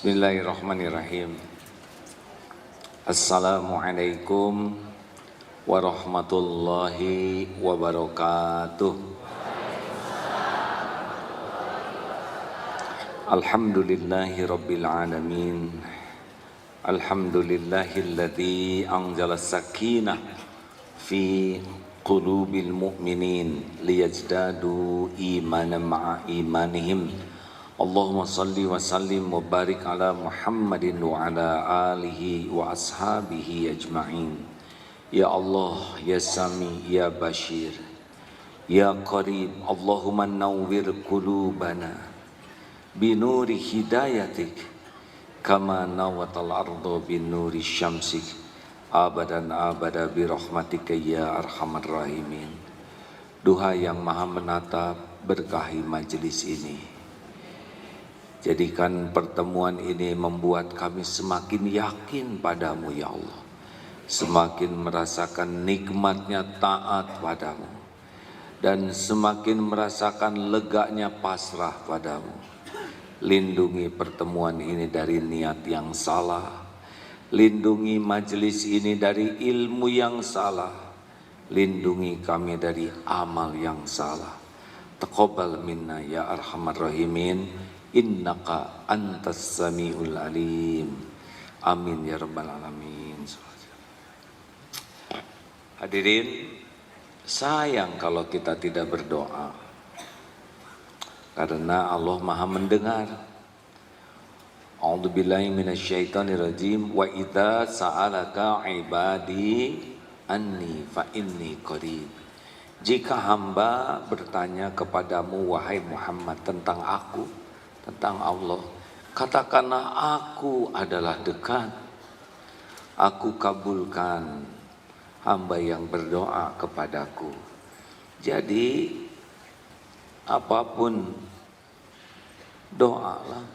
Bismillahirrahmanirrahim. Assalamualaikum warahmatullahi wabarakatuh. Alhamdulillahi rabbil alamin. Alhamdulillahilladzi anzala sakinah fi qulubil mu'minin liyazdadu imanan ma'a imanihim. Allahumma salli wa sallim wa barik ala Muhammadin wa ala alihi wa ashabihi ajma'in. Ya Allah, ya Sami, ya Bashir, ya Qarib, Allahumma nawwir qulubana binuri hidayatik kama nawatal ardu binuri syamsik abadan abada birahmatika ya arhamar rahimin. Duha yang maha menatap, berkahi majelis ini. Jadikan pertemuan ini membuat kami semakin yakin padamu ya Allah. Semakin merasakan nikmatnya taat padamu. Dan semakin merasakan leganya pasrah padamu. Lindungi pertemuan ini dari niat yang salah. Lindungi majelis ini dari ilmu yang salah. Lindungi kami dari amal yang salah. Taqabbal minna ya arhamar rahimin. Innaka antas sami'ul alim. Amin ya rabbal alamin. Hadirin, sayang kalau kita tidak berdoa, karena Allah maha mendengar. A'udzubillahi minasyaitonirrajim. Wa idza sa'alaka ibadi anni fa inni qarib. Jika hamba bertanya kepadamu wahai Muhammad tentang aku, tentang Allah, katakanlah aku adalah dekat. Aku kabulkan hamba yang berdoa kepadaku. Jadi apapun doalah,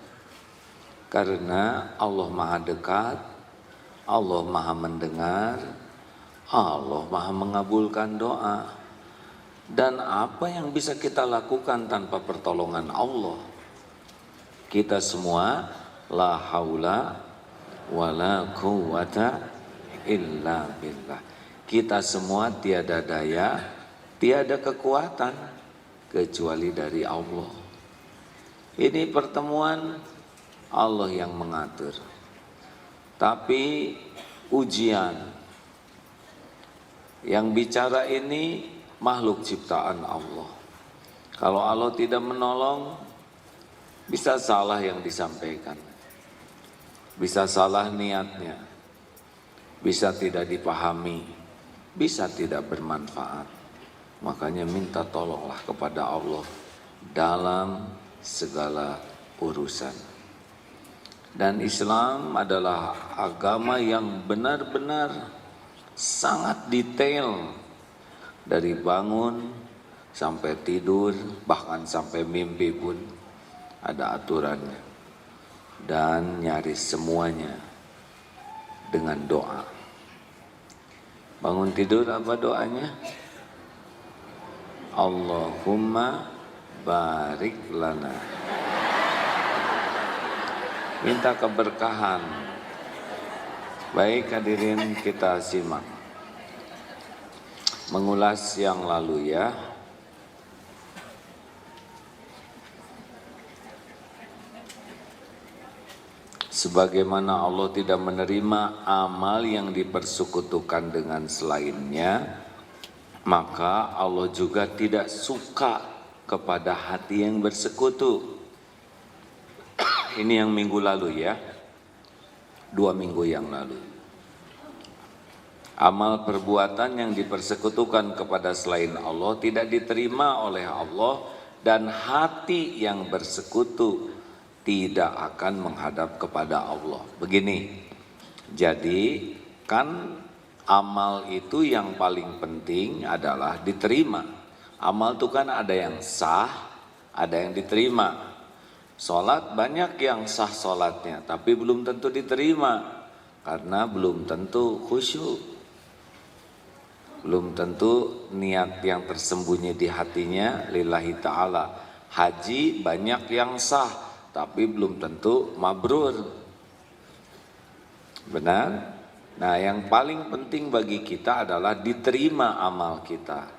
karena Allah maha dekat, Allah maha mendengar, Allah maha mengabulkan doa. Dan apa yang bisa kita lakukan tanpa pertolongan Allah? Kita semua la haula wala quwata illa billah. Kita semua tiada daya, tiada kekuatan kecuali dari Allah. Ini pertemuan Allah yang mengatur. Tapi ujian yang bicara ini makhluk ciptaan Allah. Kalau Allah tidak menolong, bisa salah yang disampaikan, bisa salah niatnya, bisa tidak dipahami, bisa tidak bermanfaat. Makanya minta tolonglah kepada Allah dalam segala urusan. Dan Islam adalah agama yang benar-benar sangat detail, dari bangun sampai tidur, bahkan sampai mimpi pun ada aturannya. Dan nyaris semuanya dengan doa. Bangun tidur apa doanya? Allahumma barik lana. Minta keberkahan. Baik hadirin, kita simak mengulas yang lalu ya. Sebagaimana Allah tidak menerima amal yang dipersekutukan dengan selainnya, maka Allah juga tidak suka kepada hati yang bersekutu. Ini yang minggu lalu ya, 2 minggu yang lalu. Amal perbuatan yang dipersekutukan kepada selain Allah tidak diterima oleh Allah, dan hati yang bersekutu tidak akan menghadap kepada Allah. Begini, jadi kan amal itu yang paling penting adalah diterima. Amal itu kan ada yang sah, ada yang diterima. Sholat banyak yang sah sholatnya, tapi belum tentu diterima, karena belum tentu khusyuk. Belum tentu niat yang tersembunyi di hatinya lillahi ta'ala. Haji banyak yang sah, tapi belum tentu mabrur. Benar? Nah, yang paling penting bagi kita adalah diterima amal kita.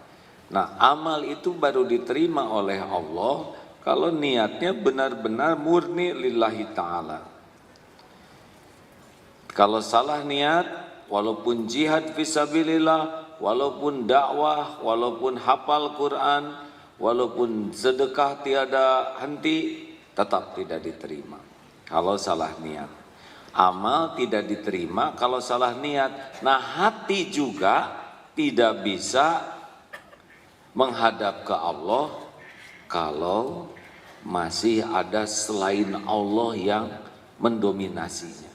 Nah, amal itu baru diterima oleh Allah kalau niatnya benar-benar murni lillahi ta'ala. Kalau salah niat, walaupun jihad fisabilillah, walaupun dakwah, walaupun hafal Quran, walaupun sedekah tiada henti, tetap tidak diterima kalau salah niat. Amal tidak diterima kalau salah niat. Nah, hati juga tidak bisa menghadap ke Allah kalau masih ada selain Allah yang mendominasinya.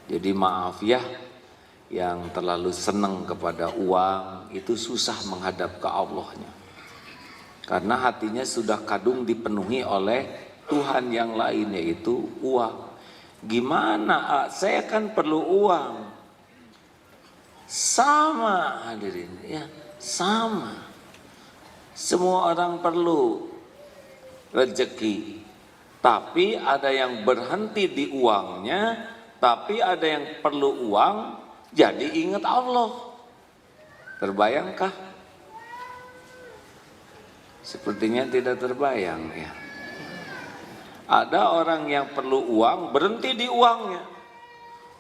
Jadi maaf ya, yang terlalu senang kepada uang itu susah menghadap ke Allahnya. Karena hatinya sudah kadung dipenuhi oleh Tuhan yang lain, yaitu uang. Gimana? Saya kan perlu uang. Sama hadirin, ya, sama. Semua orang perlu rezeki. Tapi ada yang berhenti di uangnya, tapi ada yang perlu uang, jadi ingat Allah. Terbayangkah? Sepertinya tidak terbayang ya. Ada orang yang perlu uang, berhenti di uangnya,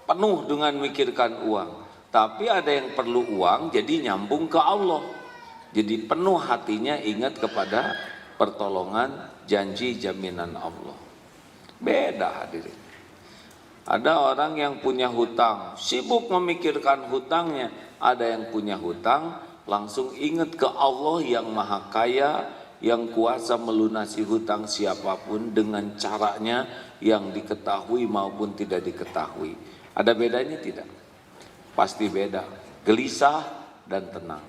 penuh dengan mikirkan uang. Tapi ada yang perlu uang, jadi nyambung ke Allah. Jadi penuh hatinya ingat kepada pertolongan, janji, jaminan Allah. Beda hadirin. Ada orang yang punya hutang, sibuk memikirkan hutangnya. Ada yang punya hutang, langsung ingat ke Allah yang maha kaya, yang kuasa melunasi hutang siapapun dengan caranya yang diketahui maupun tidak diketahui. Ada bedanya tidak? Pasti beda. Gelisah dan tenang.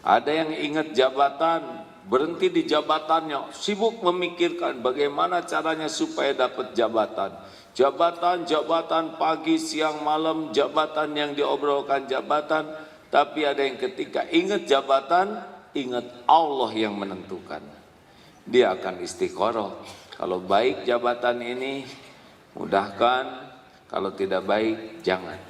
Ada yang ingat jabatan, berhenti di jabatannya, sibuk memikirkan bagaimana caranya supaya dapat jabatan. Jabatan pagi, siang, malam, jabatan yang diobrolkan jabatan. Tapi ada yang ketika ingat jabatan, ingat Allah yang menentukan. Dia akan istiqoroh. Kalau baik jabatan ini, mudahkan. Kalau tidak baik, jangan.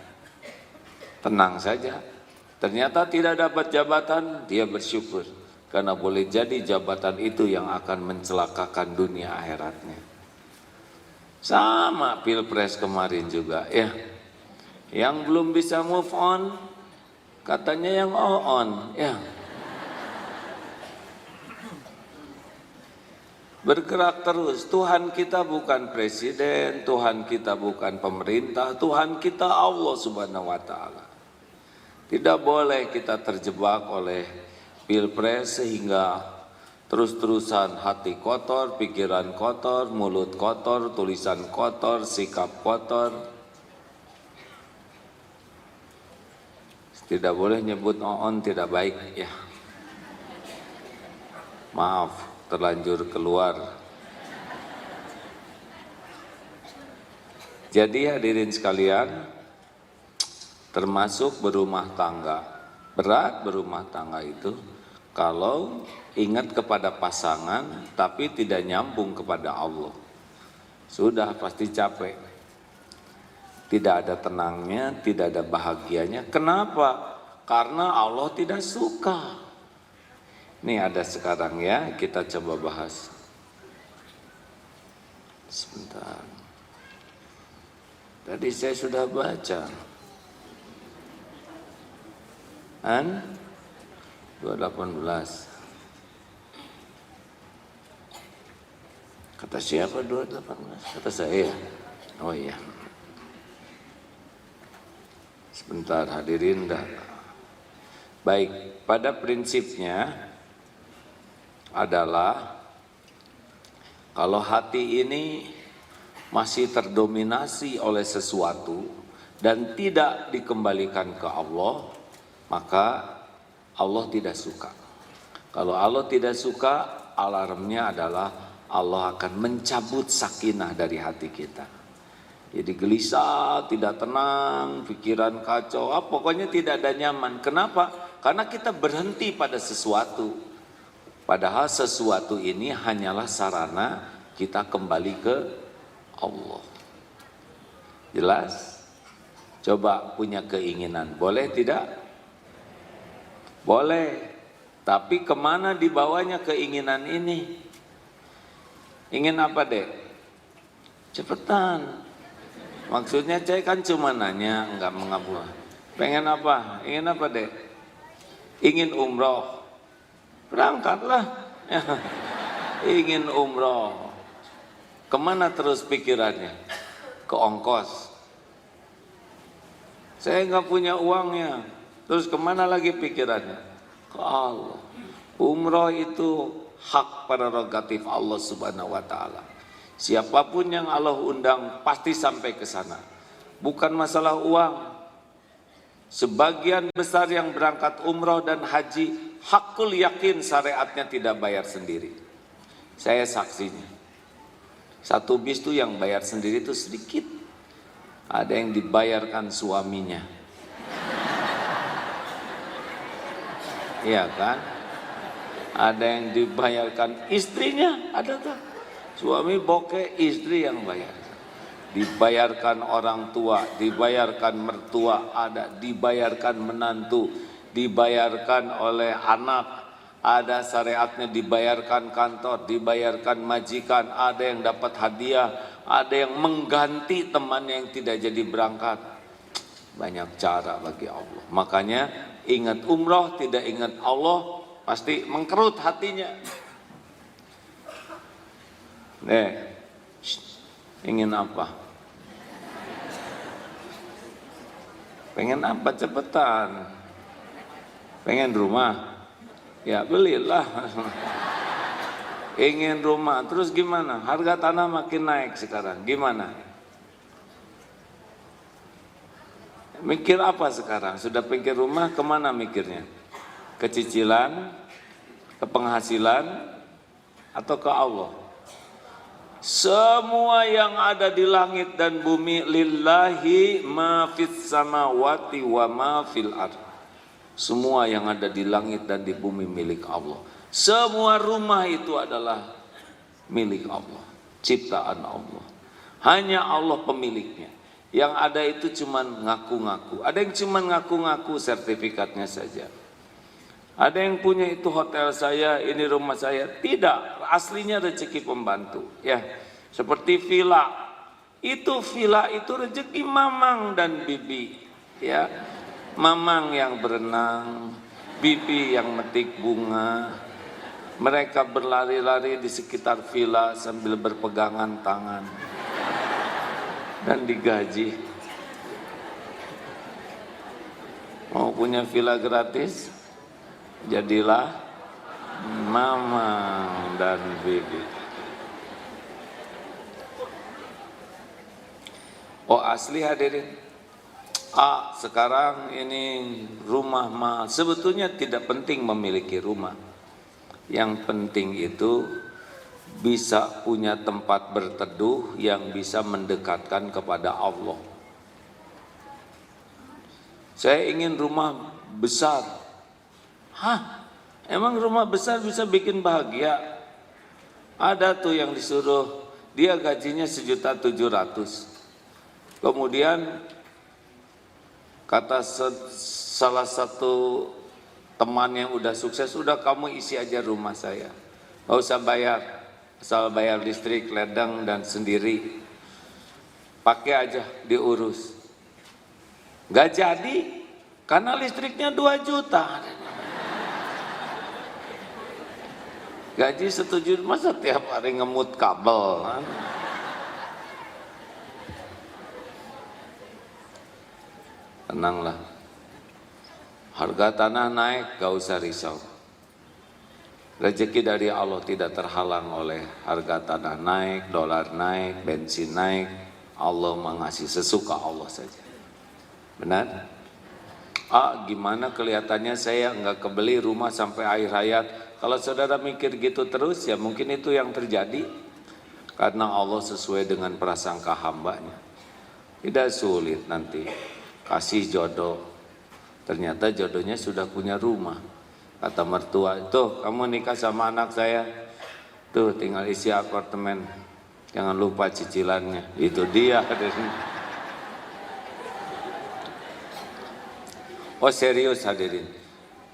Tenang saja. Ternyata tidak dapat jabatan, dia bersyukur. Karena boleh jadi jabatan itu yang akan mencelakakan dunia akhiratnya. Sama pilpres kemarin juga ya. Yang belum bisa move on, katanya yang on ya. Bergerak terus. Tuhan kita bukan presiden, Tuhan kita bukan pemerintah, Tuhan kita Allah Subhanahu wa Ta'ala. Tidak boleh kita terjebak oleh pilpres sehingga terus-terusan hati kotor, pikiran kotor, mulut kotor, tulisan kotor, sikap kotor. Tidak boleh nyebut on tidak baik ya. Maaf, terlanjur keluar. Jadi hadirin sekalian, termasuk berumah tangga. Berat berumah tangga itu kalau ingat kepada pasangan tapi tidak nyambung kepada Allah. Sudah pasti capek. Tidak ada tenangnya, tidak ada bahagianya. Kenapa? Karena Allah tidak suka. Ini ada sekarang ya, kita coba bahas. Sebentar. Tadi saya sudah baca. 218. Kata siapa 218? Kata saya. Oh iya. Sebentar hadirin dah. Baik, pada prinsipnya adalah kalau hati ini masih terdominasi oleh sesuatu dan tidak dikembalikan ke Allah, maka Allah tidak suka. Kalau Allah tidak suka, alarmnya adalah Allah akan mencabut sakinah dari hati kita. Jadi gelisah, tidak tenang, pikiran kacau, pokoknya tidak ada nyaman. Kenapa? Karena kita berhenti pada sesuatu. Padahal sesuatu ini hanyalah sarana kita kembali ke Allah. Jelas? Coba punya keinginan, boleh tidak? Boleh. Tapi kemana dibawanya keinginan ini? Ingin apa, Dek? Cepetan. Maksudnya saya kan cuma nanya, enggak mengapa. Pengen apa? Ingin apa, Dek? Ingin umroh. Berangkatlah. Ingin umroh. Kemana terus pikirannya? Ke ongkos. Saya nggak punya uangnya. Terus kemana lagi pikirannya? Ke Allah. Umroh itu hak prerogatif Allah Subhanahu wa Ta'ala. Siapapun yang Allah undang pasti sampai ke sana. Bukan masalah uang. Sebagian besar yang berangkat umroh dan haji, hakul yakin syariatnya tidak bayar sendiri. Saya saksinya. Satu bis itu yang bayar sendiri itu sedikit. Ada yang dibayarkan suaminya. Iya kan? Ada yang dibayarkan istrinya, ada tuh. Suami bokeh, istri yang bayar. Dibayarkan orang tua, dibayarkan mertua, ada, dibayarkan menantu, dibayarkan oleh anak. Ada syariatnya dibayarkan kantor, dibayarkan majikan, ada yang dapat hadiah, ada yang mengganti teman yang tidak jadi berangkat. Banyak cara bagi Allah. Makanya ingat umroh, tidak ingat Allah, pasti mengkerut hatinya. Ingin apa? Pengen apa cepetan? Pengen rumah? Ya belilah. Ingin rumah, terus gimana? Harga tanah makin naik sekarang, gimana? Mikir apa sekarang? Sudah pikir rumah, kemana mikirnya? Ke cicilan, ke penghasilan, atau ke Allah? Semua yang ada di langit dan bumi, lillahi ma fis samawati wa ma fil ardh. Semua yang ada di langit dan di bumi milik Allah. Semua rumah itu adalah milik Allah, ciptaan Allah. Hanya Allah pemiliknya. Yang ada itu cuma ngaku-ngaku. Ada yang cuma ngaku-ngaku sertifikatnya saja. Ada yang punya itu hotel saya, ini rumah saya. Tidak, aslinya rezeki pembantu. Ya, seperti villa. Itu villa itu rezeki mamang dan bibi. Ya. Mamang yang berenang, bibi yang metik bunga. Mereka berlari-lari di sekitar villa sambil berpegangan tangan dan digaji. Mau punya villa gratis? Jadilah mamang dan bibi. Oh asli hadirin. Sekarang ini rumah mahal. Sebetulnya tidak penting memiliki rumah. Yang penting itu bisa punya tempat berteduh yang bisa mendekatkan kepada Allah. Saya ingin rumah besar. Emang rumah besar bisa bikin bahagia? Ada tuh yang disuruh, dia gajinya 1.700.000. Kemudian kata salah satu teman yang udah sukses, udah kamu isi aja rumah saya, gak usah bayar, asal bayar listrik, ledeng dan sendiri, pakai aja diurus. Gak jadi, karena listriknya 2 juta. Gaji 1 juta, masa tiap hari ngemut kabel? Tenanglah, harga tanah naik, gak usah risau. Rezeki dari Allah tidak terhalang oleh harga tanah naik, dolar naik, bensin naik. Allah mengasih sesuka Allah saja. Benar? Gimana kelihatannya saya nggak kebeli rumah sampai akhir hayat. Kalau saudara mikir gitu terus, ya mungkin itu yang terjadi. Karena Allah sesuai dengan prasangka hambanya. Tidak sulit nanti kasih jodoh, ternyata jodohnya sudah punya rumah. Kata mertua, tuh kamu nikah sama anak saya, tuh tinggal isi apartemen, jangan lupa cicilannya. Itu dia. Oh serius hadirin,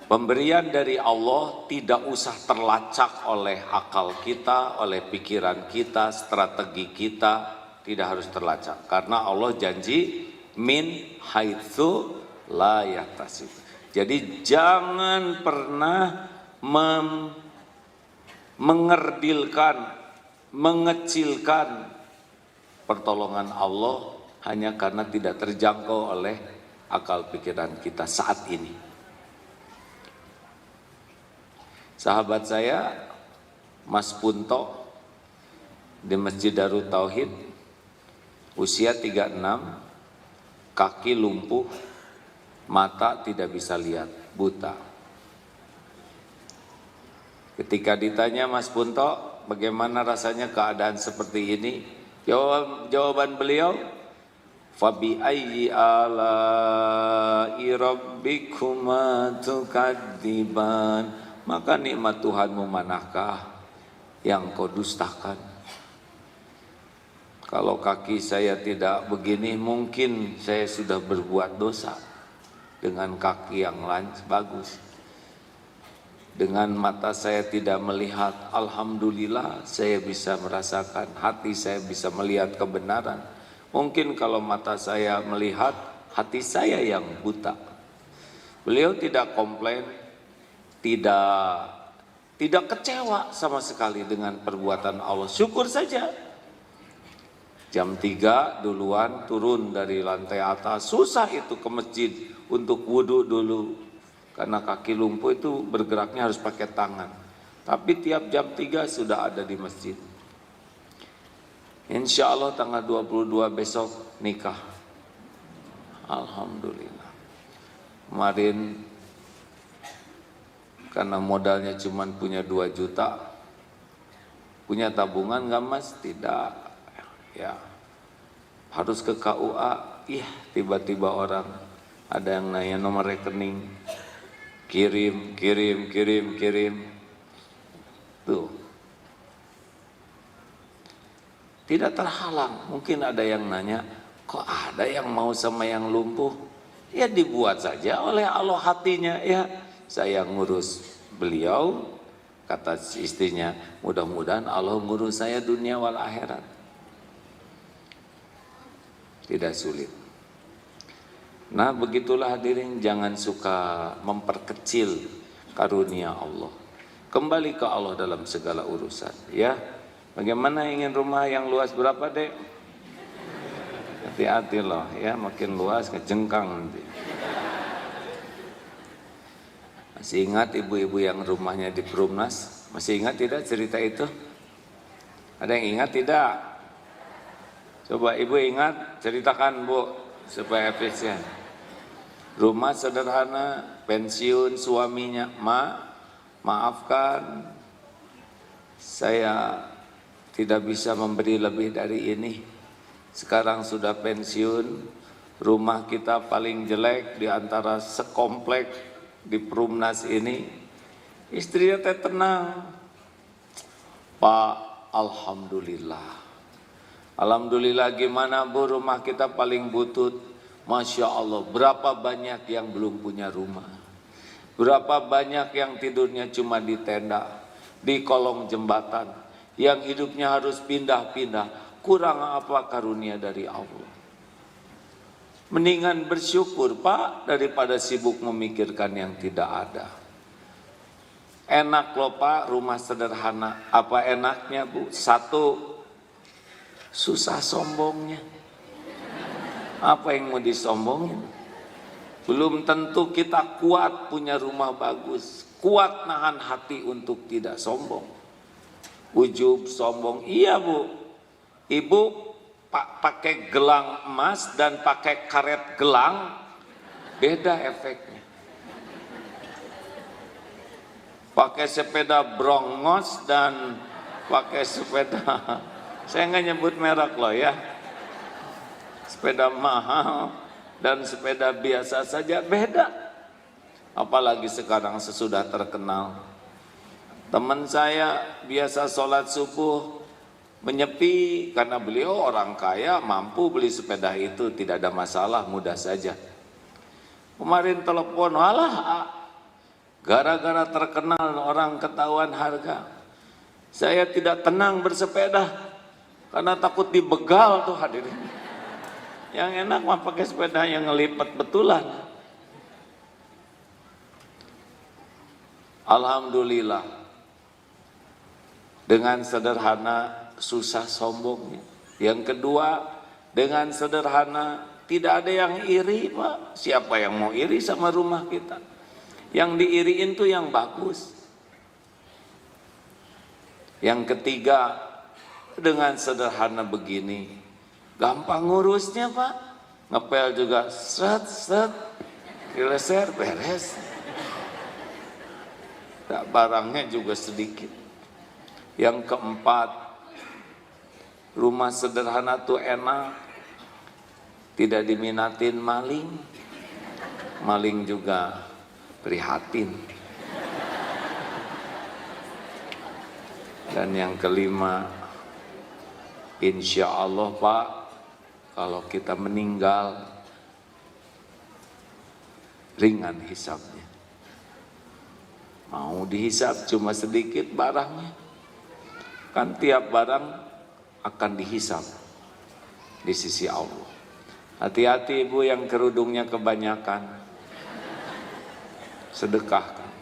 pemberian dari Allah tidak usah terlacak oleh akal kita, oleh pikiran kita, strategi kita, tidak harus terlacak. Karena Allah janji min haitsu la yahtasib. Jadi jangan pernah mengerdilkan, mengecilkan pertolongan Allah hanya karena tidak terjangkau oleh akal pikiran kita saat ini. Sahabat saya, Mas Punto di Masjid Darut Tauhid, usia 36, kaki lumpuh, mata tidak bisa lihat, buta. Ketika ditanya Mas Punto, bagaimana rasanya keadaan seperti ini? Jawaban beliau, fabi ayyi ala'i rabbikuma tukadziban, maka nikmat Tuhanmu manakah yang kau dustakan? Kalau kaki saya tidak begini, mungkin saya sudah berbuat dosa. Dengan kaki yang bagus, dengan mata saya tidak melihat, alhamdulillah saya bisa merasakan, hati saya bisa melihat kebenaran. Mungkin kalau mata saya melihat, hati saya yang buta. Beliau tidak komplain, tidak kecewa sama sekali dengan perbuatan Allah. Syukur saja. Jam 3 duluan turun dari lantai atas, susah itu ke masjid untuk wudhu dulu. Karena kaki lumpuh itu bergeraknya harus pakai tangan. Tapi tiap jam 3 sudah ada di masjid. Insya Allah tanggal 22 besok nikah. Alhamdulillah. Kemarin karena modalnya cuma punya 2 juta. Punya tabungan nggak Mas? Tidak. Ya. Harus ke KUA. Ih, tiba-tiba orang ada yang nanya nomor rekening. Kirim. Tuh. Tidak terhalang. Mungkin ada yang nanya, kok ada yang mau sama yang lumpuh? Ya dibuat saja oleh Allah hatinya. Ya, saya ngurus beliau, kata istrinya, mudah-mudahan Allah ngurus saya dunia wal akhirat. Tidak sulit. Nah begitulah hadirin, jangan suka memperkecil karunia Allah. Kembali ke Allah dalam segala urusan. Ya, bagaimana ingin rumah yang luas berapa dek? Hati-hati loh ya, makin luas ngejengkang nanti. Masih ingat ibu-ibu yang rumahnya di Perumnas? Masih ingat tidak cerita itu? Ada yang ingat tidak? Coba ibu ingat, ceritakan bu, supaya efisien. Rumah sederhana, pensiun suaminya, maafkan, saya tidak bisa memberi lebih dari ini. Sekarang sudah pensiun, rumah kita paling jelek di antara sekomplek di Perumnas ini. Istrinya teh tenang, Pak, alhamdulillah. Alhamdulillah, gimana bu, rumah kita paling butut. Masya Allah, berapa banyak yang belum punya rumah. Berapa banyak yang tidurnya cuma di tenda, di kolong jembatan, yang hidupnya harus pindah-pindah. Kurang apa karunia dari Allah? Mendingan bersyukur Pak, daripada sibuk memikirkan yang tidak ada. Enak loh Pak, rumah sederhana. Apa enaknya Bu? Satu, susah sombongnya. Apa yang mau disombongin? Belum tentu kita kuat punya rumah bagus, kuat nahan hati untuk tidak sombong. Ujub, sombong, iya Bu. Ibu pakai gelang emas dan pakai karet gelang, beda efeknya. Pakai sepeda brongos dan pakai sepeda, saya nggak nyebut merek loh ya, sepeda mahal dan sepeda biasa saja beda. Apalagi sekarang sesudah terkenal. Teman saya biasa sholat subuh menyepi karena beliau orang kaya, mampu beli sepeda itu, tidak ada masalah, mudah saja. Kemarin telepon, alah, gara-gara terkenal orang ketahuan harga. Saya tidak tenang bersepeda karena takut dibegal tuh hadirin. Yang enak mah pakai sepeda yang ngelipat betulan. Alhamdulillah, dengan sederhana susah sombongnya. Yang kedua, dengan sederhana tidak ada yang iri, Pak. Siapa yang mau iri sama rumah kita? Yang diiriin tuh yang bagus. Yang ketiga, dengan sederhana begini, gampang ngurusnya, Pak. Ngepel juga set, kileser, beres. Barangnya juga sedikit. Yang keempat, rumah sederhana tuh enak, tidak diminatin maling. Maling juga prihatin. Dan yang kelima, insya Allah Pak, kalau kita meninggal ringan hisabnya. Mau dihisab cuma sedikit barangnya, kan tiap barang akan dihisab di sisi Allah. Hati-hati ibu yang kerudungnya kebanyakan, sedekahkan.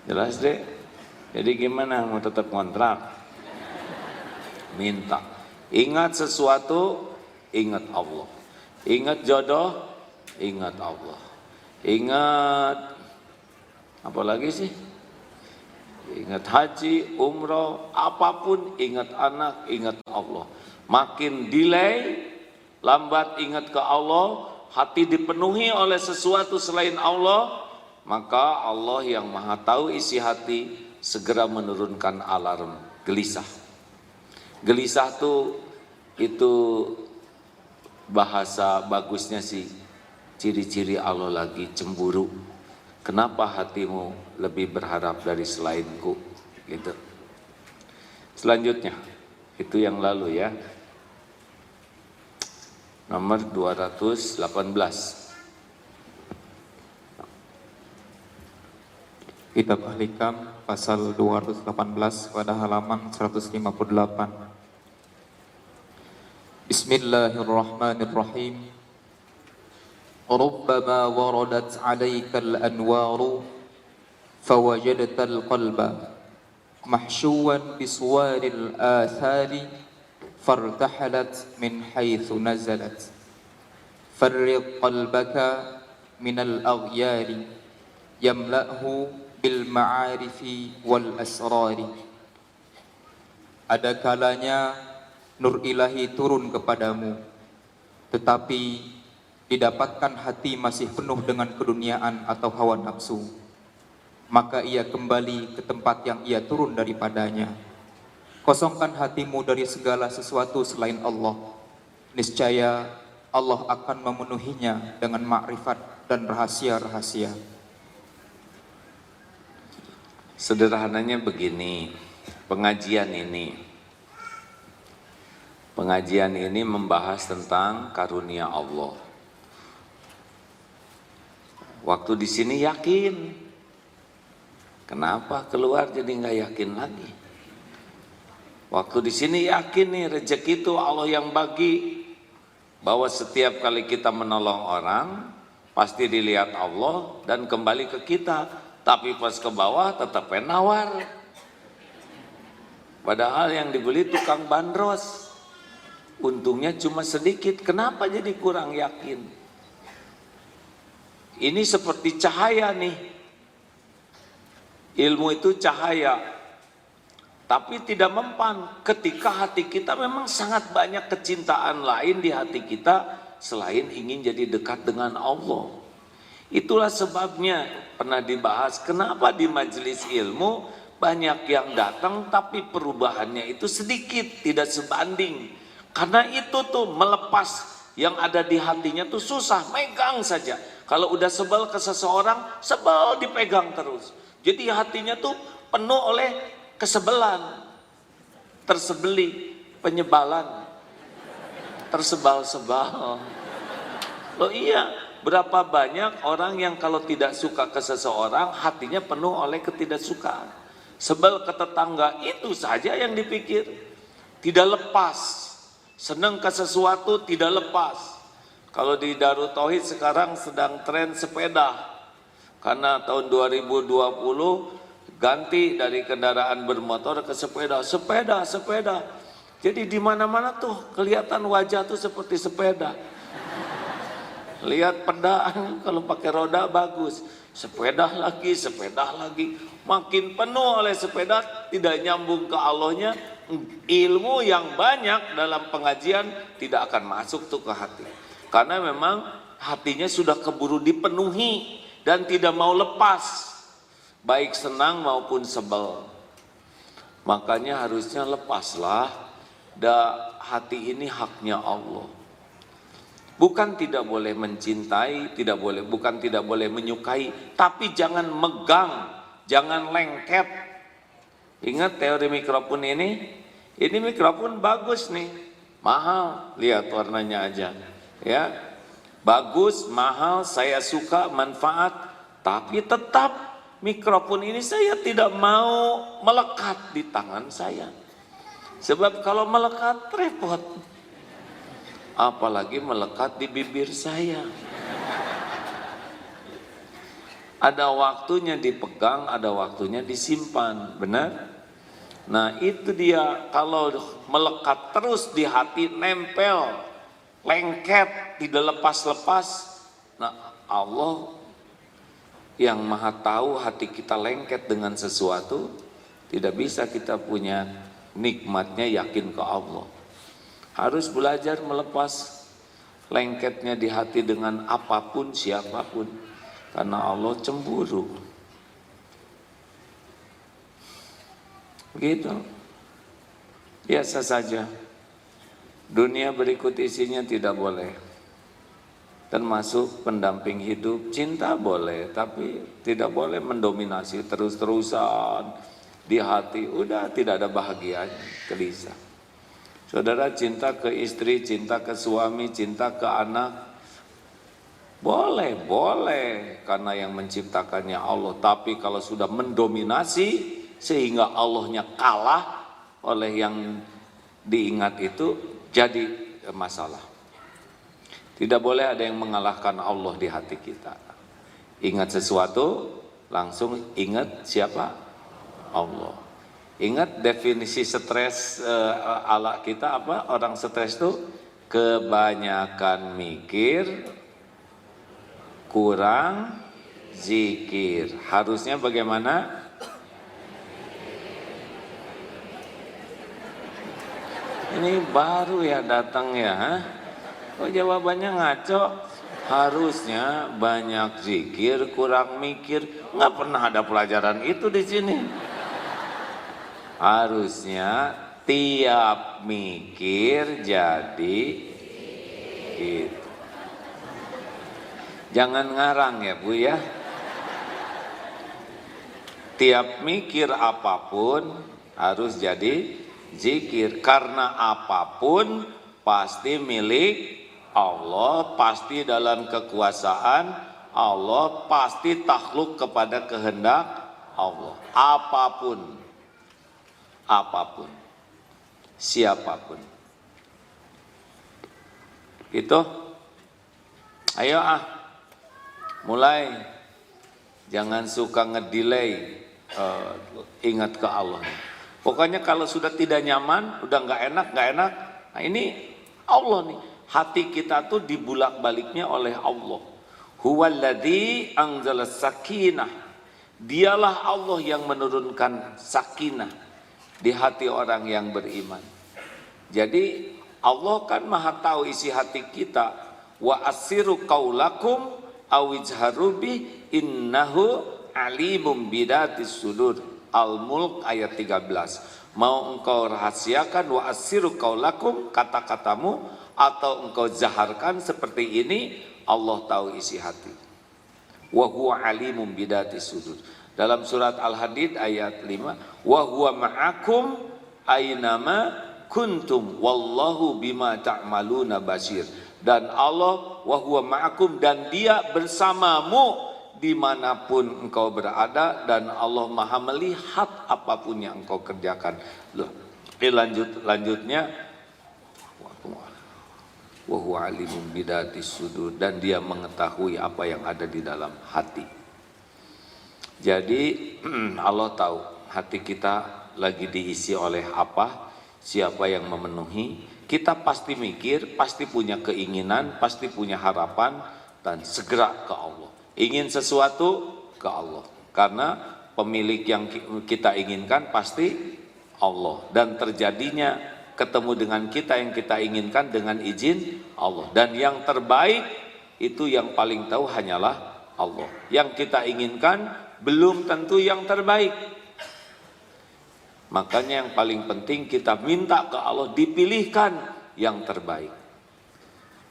Jelas deh. Jadi gimana, mau tetap kontrak? Minta. Ingat sesuatu, ingat Allah. Ingat jodoh, ingat Allah. Ingat apa lagi sih? Ingat haji, umroh, apapun, ingat anak, ingat Allah. Makin delay, lambat ingat ke Allah, hati dipenuhi oleh sesuatu selain Allah, maka Allah yang maha tahu isi hati segera menurunkan alarm gelisah. Gelisah tuh itu bahasa bagusnya sih, ciri-ciri Allah lagi cemburu. Kenapa hatimu lebih berharap dari selainku? Gitu. Selanjutnya, itu yang lalu ya. Nomor 218. Kitab Al-Hikam pasal 218 pada halaman 158. Bismillahirrahmanirrahim. Rubbama waradat 'alaikal anwaru fawajadtal qalba mahshuwan biswaril athari fartahalat min haitsu nazalat farriq qalbaka minal aghyari yamla'hu bil ma'arifi wal asrari. Ada kalanya nur ilahi turun kepadamu, tetapi didapatkan hati masih penuh dengan keduniaan atau hawa nafsu, maka ia kembali ke tempat yang ia turun daripadanya. Kosongkan hatimu dari segala sesuatu selain Allah, niscaya Allah akan memenuhinya dengan makrifat dan rahasia-rahasia. Sederhananya begini, pengajian ini membahas tentang karunia Allah. Waktu di sini yakin, kenapa keluar jadi nggak yakin lagi? Waktu di sini yakin nih rezeki itu Allah yang bagi, bahwa setiap kali kita menolong orang pasti dilihat Allah dan kembali ke kita. Tapi pas ke bawah tetap nawar. Padahal yang dibeli tukang bandros, untungnya cuma sedikit. Kenapa jadi kurang yakin? Ini seperti cahaya nih. Ilmu itu cahaya, tapi tidak mempan ketika hati kita memang sangat banyak kecintaan lain di hati kita selain ingin jadi dekat dengan Allah. Itulah sebabnya pernah dibahas kenapa di majelis ilmu banyak yang datang tapi perubahannya itu sedikit, tidak sebanding. Karena itu tuh melepas yang ada di hatinya tuh susah, megang saja. Kalau udah sebel ke seseorang, sebel dipegang terus. Jadi hatinya tuh penuh oleh kesebelan, tersebeli, penyebalan. tersebal-sebal. Loh iya, berapa banyak orang yang kalau tidak suka ke seseorang hatinya penuh oleh ketidaksukaan. Sebel ke tetangga itu saja yang dipikir. Tidak lepas. Senang ke sesuatu tidak lepas. Kalau di Darut Tauhid sekarang sedang tren sepeda. Karena tahun 2020 ganti dari kendaraan bermotor ke sepeda. Jadi di mana-mana tuh kelihatan wajah tuh seperti sepeda. Lihat pedaan kalau pakai roda bagus, sepeda lagi, makin penuh oleh sepeda, tidak nyambung ke Allahnya, ilmu yang banyak dalam pengajian tidak akan masuk tuh ke hati. Karena memang hatinya sudah keburu dipenuhi dan tidak mau lepas, baik senang maupun sebel. Makanya harusnya lepaslah, hati ini haknya Allah. Bukan tidak boleh mencintai, bukan tidak boleh menyukai, tapi jangan megang, jangan lengket. Ingat teori mikrofon ini mikrofon bagus nih, mahal, lihat warnanya aja, ya, bagus, mahal, saya suka, manfaat, tapi tetap mikrofon ini saya tidak mau melekat di tangan saya, sebab kalau melekat repot. Apalagi melekat di bibir saya. Ada waktunya dipegang, ada waktunya disimpan, benar? Nah itu dia, kalau melekat terus di hati, nempel, lengket, tidak lepas-lepas. Nah Allah yang maha tahu hati kita lengket dengan sesuatu, tidak bisa kita punya nikmatnya yakin ke Allah. Harus belajar melepas lengketnya di hati dengan apapun, siapapun. Karena Allah cemburu. Begitu. Biasa saja. Dunia berikut isinya tidak boleh. Termasuk pendamping hidup, cinta boleh. Tapi tidak boleh mendominasi terus-terusan di hati. Udah tidak ada bahagianya, gelisah. Saudara cinta ke istri, cinta ke suami, cinta ke anak, boleh, karena yang menciptakannya Allah. Tapi kalau sudah mendominasi sehingga Allahnya kalah oleh yang diingat itu, jadi masalah. Tidak boleh ada yang mengalahkan Allah di hati kita. Ingat sesuatu, langsung ingat siapa? Allah. Ingat definisi stres ala kita apa? Orang stres itu kebanyakan mikir, kurang zikir. Harusnya bagaimana? Ini baru ya datang ya. Kok jawabannya ngaco? Harusnya banyak zikir, kurang mikir. Nggak pernah ada pelajaran itu di sini. Harusnya tiap mikir jadi gitu. Jangan ngarang ya Bu ya. Tiap mikir apapun harus jadi zikir. Karena apapun pasti milik Allah, pasti dalam kekuasaan Allah, pasti takluk kepada kehendak Allah. Apapun, siapapun. Gitu. Ayo mulai. Jangan suka ngedelay. Ingat ke Allah. Pokoknya kalau sudah tidak nyaman, udah nggak enak. Nah ini Allah nih. Hati kita tuh dibulak-baliknya oleh Allah. Huwaladzi anzala sakinah. Dialah Allah yang menurunkan sakinah di hati orang yang beriman. Jadi Allah kan maha tahu isi hati kita. Wa asiru qaulakum awijharu bi innahu alimum bidatis sudur. Al-Mulk ayat 13. Mau engkau rahasiakan wa asiru qaulakum, kata-katamu, atau engkau zaharkan seperti ini, Allah tahu isi hati. Wa huwa alimum bidatis sudur. Dalam surat Al-Hadid ayat 5, wa huwa ma'akum aynama kuntum wallahu bima ta'maluna basir. Dan Allah wa huwa ma'akum, dan dia bersamamu dimanapun engkau berada, dan Allah maha melihat apapun yang engkau kerjakan. Loh, lanjutnya wa huwa alimun bidatis sudur, dan dia mengetahui apa yang ada di dalam hati. Jadi Allah tahu hati kita lagi diisi oleh apa, siapa yang memenuhi. Kita pasti mikir, pasti punya keinginan, pasti punya harapan, dan segera ke Allah. Ingin sesuatu ke Allah, karena pemilik yang kita inginkan pasti Allah, dan terjadinya ketemu dengan kita yang kita inginkan dengan izin Allah. Dan yang terbaik itu yang paling tahu hanyalah Allah. Yang kita inginkan belum tentu yang terbaik. Makanya yang paling penting kita minta ke Allah dipilihkan yang terbaik.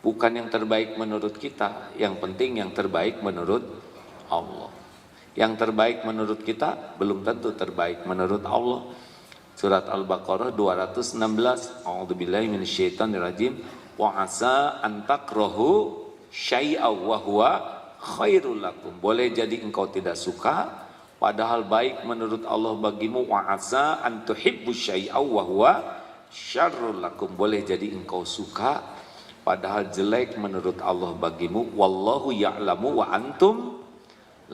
Bukan yang terbaik menurut kita, yang penting yang terbaik menurut Allah. Yang terbaik menurut kita belum tentu terbaik menurut Allah. Surat Al-Baqarah 216. A'udzubillahi minasyaitonirrajim. Wa asa an takrahu syai'aw wa huwa khairul lakum. Boleh jadi engkau tidak suka, padahal baik menurut Allah bagimu. Wa asa an tuhibbu syai'aw wa huwa syarrul lakum. Boleh jadi engkau suka, padahal jelek menurut Allah bagimu. Wallahu ya'lamu wa antum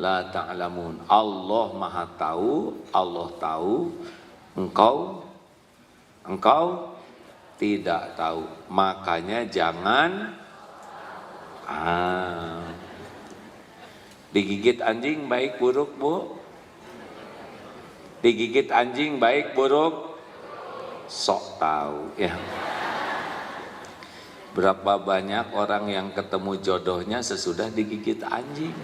la ta'lamun. Allah maha tahu, Allah tahu, engkau tidak tahu. Makanya jangan digigit anjing baik buruk, Bu? Digigit anjing baik buruk? Sok tahu ya. Berapa banyak orang yang ketemu jodohnya sesudah digigit anjing.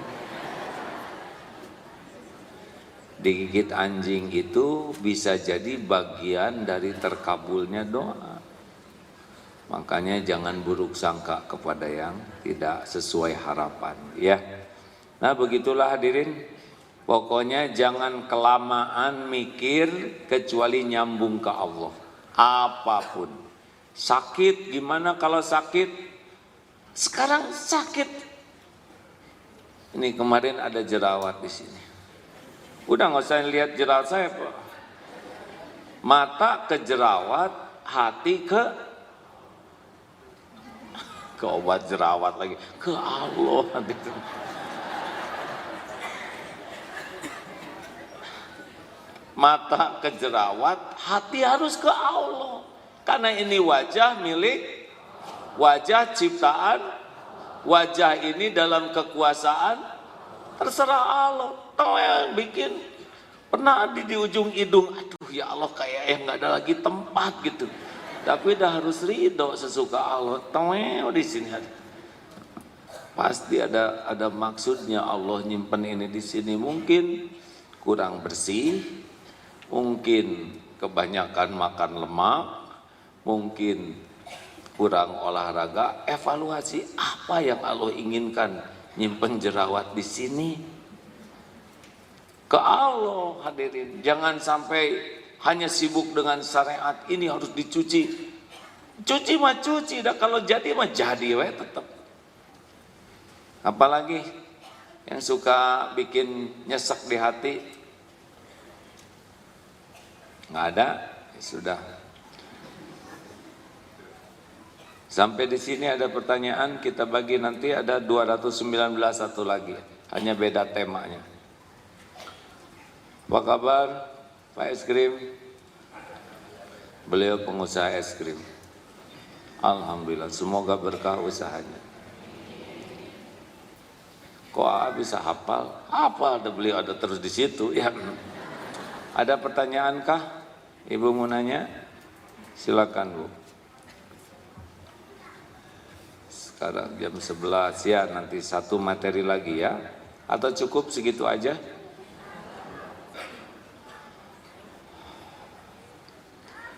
Digigit anjing itu bisa jadi bagian dari terkabulnya doa. Makanya jangan buruk sangka kepada yang tidak sesuai harapan ya. Nah begitulah hadirin. Pokoknya jangan kelamaan mikir kecuali nyambung ke Allah. Apapun. Sakit, gimana kalau sakit? Sekarang sakit. Ini kemarin ada jerawat di sini. Udah nggak usah lihat jerawat saya, Pak. Mata ke jerawat, hati ke obat jerawat lagi, ke Allah. Mata ke jerawat, hati harus ke Allah. Karena ini wajah milik, wajah ciptaan, wajah ini dalam kekuasaan, terserah Allah. Tahu yang bikin, pernah di ujung hidung, aduh ya Allah kayak yang nggak ada lagi tempat gitu. Tapi dah harus ridho sesuka Allah. Tahu di sini pasti ada maksudnya Allah nyimpen ini di sini. Mungkin kurang bersih, mungkin kebanyakan makan lemak, mungkin kurang olahraga. Evaluasi apa yang Allah inginkan nyimpen jerawat di sini. Ke Allah hadirin, jangan sampai hanya sibuk dengan syariat ini harus dicuci. Cuci mah cuci, dah kalau jadi mah jadi we tetap. Apalagi yang suka bikin nyesek di hati, nggak ada, ya sudah. Sampai di sini ada pertanyaan, kita bagi nanti ada 219 satu lagi, hanya beda temanya. Apa kabar Pak es krim? Beliau pengusaha es krim. Alhamdulillah, semoga berkah usahanya. Kok bisa hafal? Hafal, beliau ada terus di situ. Ya. Ada pertanyaan kah? Ibu mau nanya? Silakan Bu. Sekarang jam 11 ya, nanti satu materi lagi ya. Atau cukup segitu aja?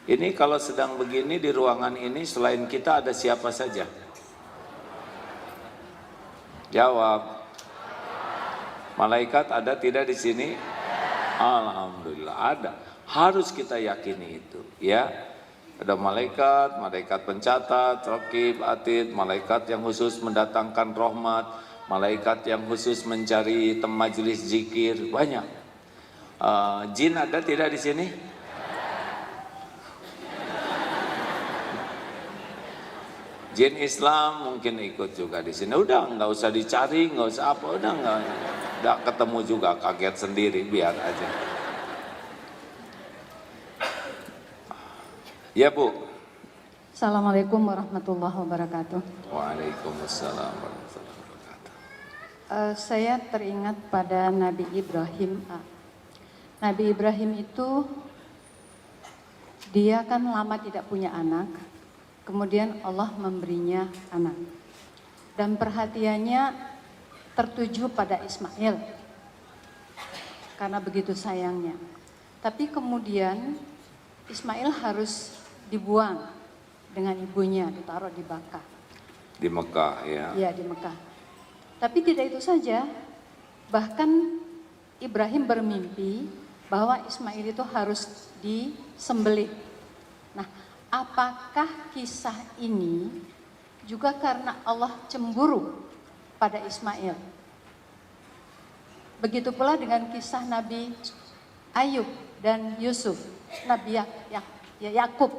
Ini kalau sedang begini di ruangan ini selain kita ada siapa saja? Jawab. Malaikat ada tidak di sini? Alhamdulillah ada. Harus kita yakini itu, ya. Ada malaikat, malaikat pencatat, raqib, atid, malaikat yang khusus mendatangkan rahmat, malaikat yang khusus mencari majelis zikir, banyak. Jin ada tidak di sini? Jin Islam mungkin ikut juga di sini. Udah nggak usah dicari, nggak usah apa, udah nggak ketemu juga, kaget sendiri, biar aja. Ya Bu. Assalamualaikum warahmatullahi wabarakatuh. Waalaikumsalam warahmatullahi wabarakatuh. Saya teringat pada Nabi Ibrahim. Nabi Ibrahim itu dia kan lama tidak punya anak. Kemudian Allah memberinya anak. Dan perhatiannya tertuju pada Ismail. Karena begitu sayangnya. Tapi kemudian Ismail harus dibuang dengan ibunya, ditaruh di Baka. Di Mekah ya. Iya, di Mekah. Tapi tidak itu saja. Bahkan Ibrahim bermimpi bahwa Ismail itu harus disembelih. Nah, apakah kisah ini juga karena Allah cemburu pada Ismail? Begitu pula dengan kisah Nabi Ayub dan Yusuf, Nabi Yakub,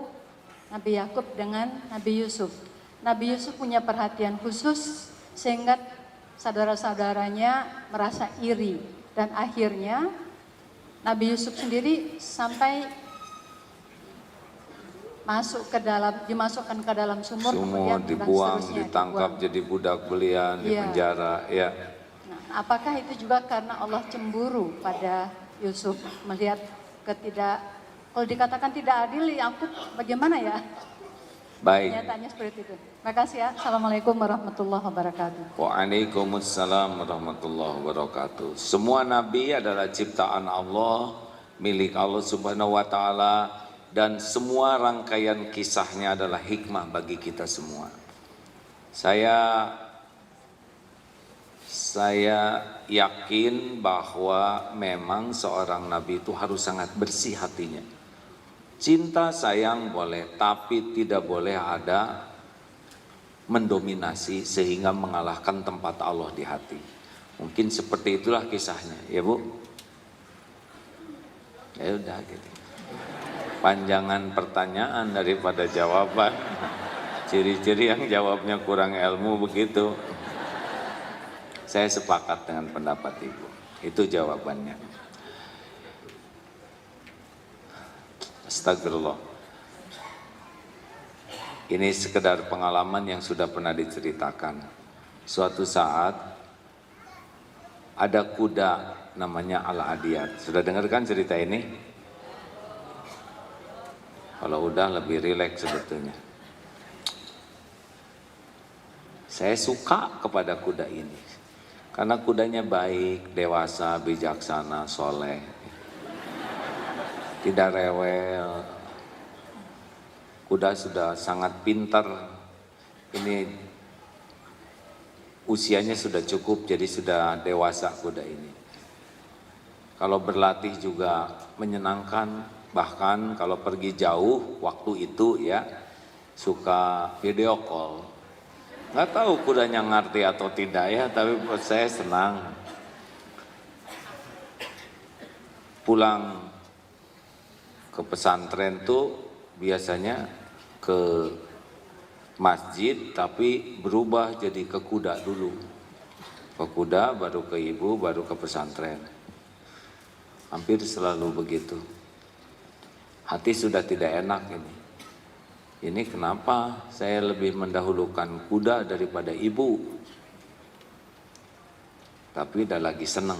Nabi Yakub dengan Nabi Yusuf. Nabi Yusuf punya perhatian khusus sehingga saudara-saudaranya merasa iri dan akhirnya Nabi Yusuf sendiri sampai dimasukkan ke dalam sumur, Semua dibuang, ditangkap jadi budak belian, di penjara, ya. Nah, apakah itu juga karena Allah cemburu pada Yusuf melihat kalau dikatakan tidak adil, Yakub bagaimana ya? Baik. Nyatanya seperti itu. Terima kasih ya. Assalamualaikum warahmatullahi wabarakatuh. Waalaikumsalam warahmatullahi wabarakatuh. Semua nabi adalah ciptaan Allah, milik Allah Subhanahu wa taala. Dan semua rangkaian kisahnya adalah hikmah bagi kita semua. Saya yakin bahwa memang seorang nabi itu harus sangat bersih hatinya. Cinta sayang boleh, tapi tidak boleh ada mendominasi sehingga mengalahkan tempat Allah di hati. Mungkin seperti itulah kisahnya, ya Bu? Ya udah gitu. Panjangan pertanyaan daripada jawaban. Ciri-ciri yang jawabnya kurang ilmu begitu. Saya sepakat dengan pendapat Ibu. Itu jawabannya. Astagfirullah. Ini sekedar pengalaman yang sudah pernah diceritakan. Suatu saat ada kuda namanya Al-Adiyat. Sudah dengarkan cerita ini? Kalau udah lebih rileks sebetulnya. Saya suka kepada kuda ini. Karena kudanya baik, dewasa, bijaksana, soleh. Tidak rewel. Kuda sudah sangat pintar. Ini usianya sudah cukup, jadi sudah dewasa kuda ini. Kalau berlatih juga menyenangkan. Bahkan kalau pergi jauh waktu itu ya suka video call. Nggak tahu kudanya ngerti atau tidak ya, tapi buat saya senang. Pulang ke pesantren tuh biasanya ke masjid tapi berubah jadi ke kuda dulu. Ke kuda baru ke ibu baru ke pesantren. Hampir selalu begitu. Hati sudah tidak enak ini. Ini kenapa saya lebih mendahulukan kuda daripada ibu. Tapi udah lagi senang.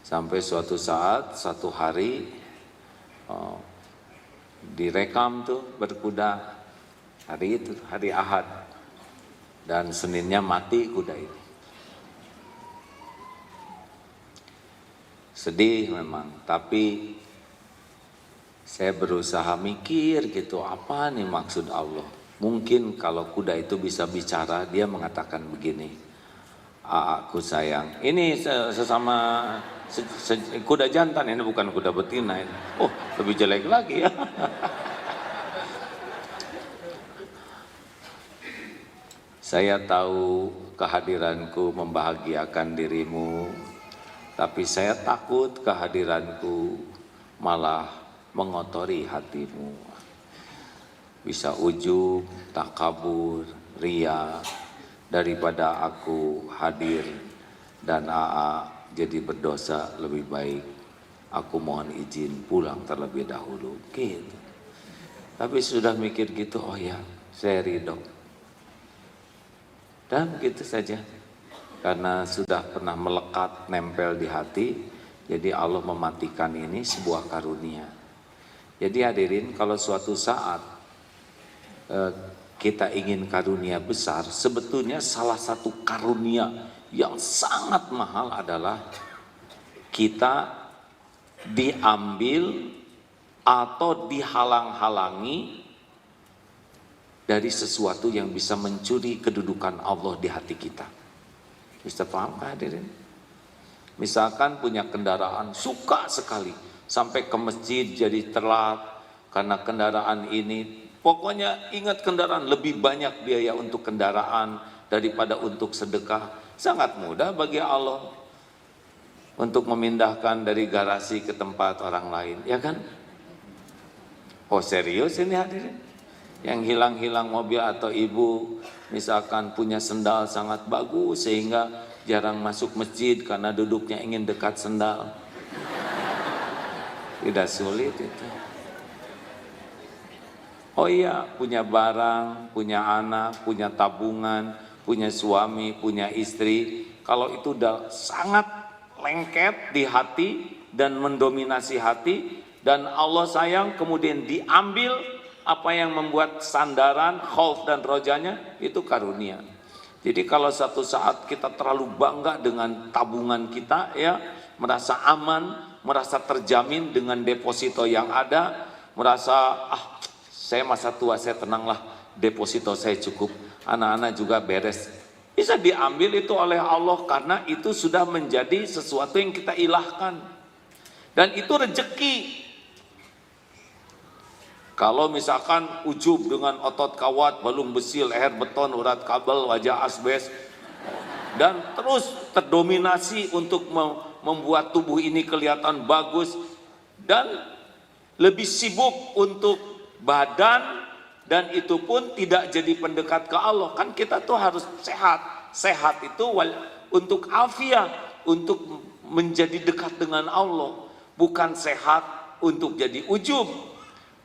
Sampai suatu saat, satu hari direkam tuh berkuda. Hari itu, hari Ahad. Dan Seninnya mati kuda itu. Sedih memang, tapi saya berusaha mikir gitu, apa nih maksud Allah? Mungkin kalau kuda itu bisa bicara, dia mengatakan begini, aku sayang. Ini sesama kuda jantan, ini bukan kuda betina. Ini. Oh, lebih jelek lagi ya. Saya tahu kehadiranku membahagiakan dirimu, tapi saya takut kehadiranku malah mengotori hatimu. Bisa ujub, takabur, ria, daripada aku hadir dan AA jadi berdosa lebih baik. Aku mohon izin pulang terlebih dahulu. Gitu. Tapi sudah mikir gitu, oh ya, saya ridho. Dan begitu saja. Karena sudah pernah melekat, nempel di hati, jadi Allah mematikan ini sebuah karunia. Jadi hadirin, kalau suatu saat kita ingin karunia besar, sebetulnya salah satu karunia yang sangat mahal adalah kita diambil atau dihalang-halangi dari sesuatu yang bisa mencuri kedudukan Allah di hati kita. Bisa paham hadirin? Misalkan punya kendaraan, suka sekali sampai ke masjid jadi telat karena kendaraan ini. Pokoknya ingat kendaraan, lebih banyak biaya untuk kendaraan daripada untuk sedekah. Sangat mudah bagi Allah untuk memindahkan dari garasi ke tempat orang lain, ya kan? Oh serius ini hadirin? Yang hilang-hilang mobil atau ibu misalkan punya sendal sangat bagus sehingga jarang masuk masjid karena duduknya ingin dekat sendal. Tidak sulit itu. Oh iya, punya barang, punya anak, punya tabungan, punya suami, punya istri. Kalau itu udah sangat lengket di hati dan mendominasi hati dan Allah sayang, kemudian diambil apa yang membuat sandaran, khauf dan rojanya, itu karunia. Jadi kalau satu saat kita terlalu bangga dengan tabungan kita, ya, merasa aman, merasa terjamin dengan deposito yang ada, merasa saya masa tua saya tenanglah, deposito saya cukup, anak-anak juga beres. Bisa diambil itu oleh Allah karena itu sudah menjadi sesuatu yang kita ilahkan. Dan itu rezeki. Kalau misalkan ujub dengan otot kawat, balung besi, leher beton, urat kabel, wajah asbes, dan terus terdominasi untuk membuat tubuh ini kelihatan bagus, dan lebih sibuk untuk badan, dan itu pun tidak jadi pendekat ke Allah. Kan kita tuh harus sehat. Sehat itu untuk afiah, untuk menjadi dekat dengan Allah. Bukan sehat untuk jadi ujub.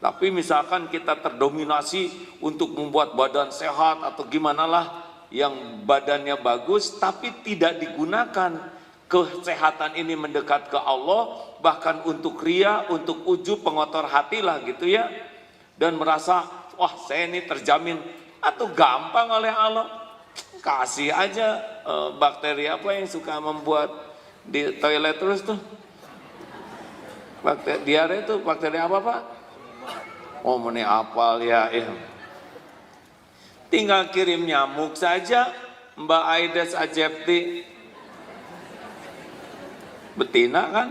Tapi misalkan kita terdominasi untuk membuat badan sehat atau gimana lah, yang badannya bagus tapi tidak digunakan. Kesehatan ini mendekat ke Allah, bahkan untuk ria, untuk ujub, pengotor hati lah gitu ya. Dan merasa, wah saya ini terjamin, atau gampang oleh Allah. Kasih aja bakteri apa yang suka membuat di toilet terus tuh. Bakteri diare itu bakteri apa Pak? Oh ini apal ya. Tinggal kirim nyamuk saja, Mbak Aedes aegypti. Betina kan?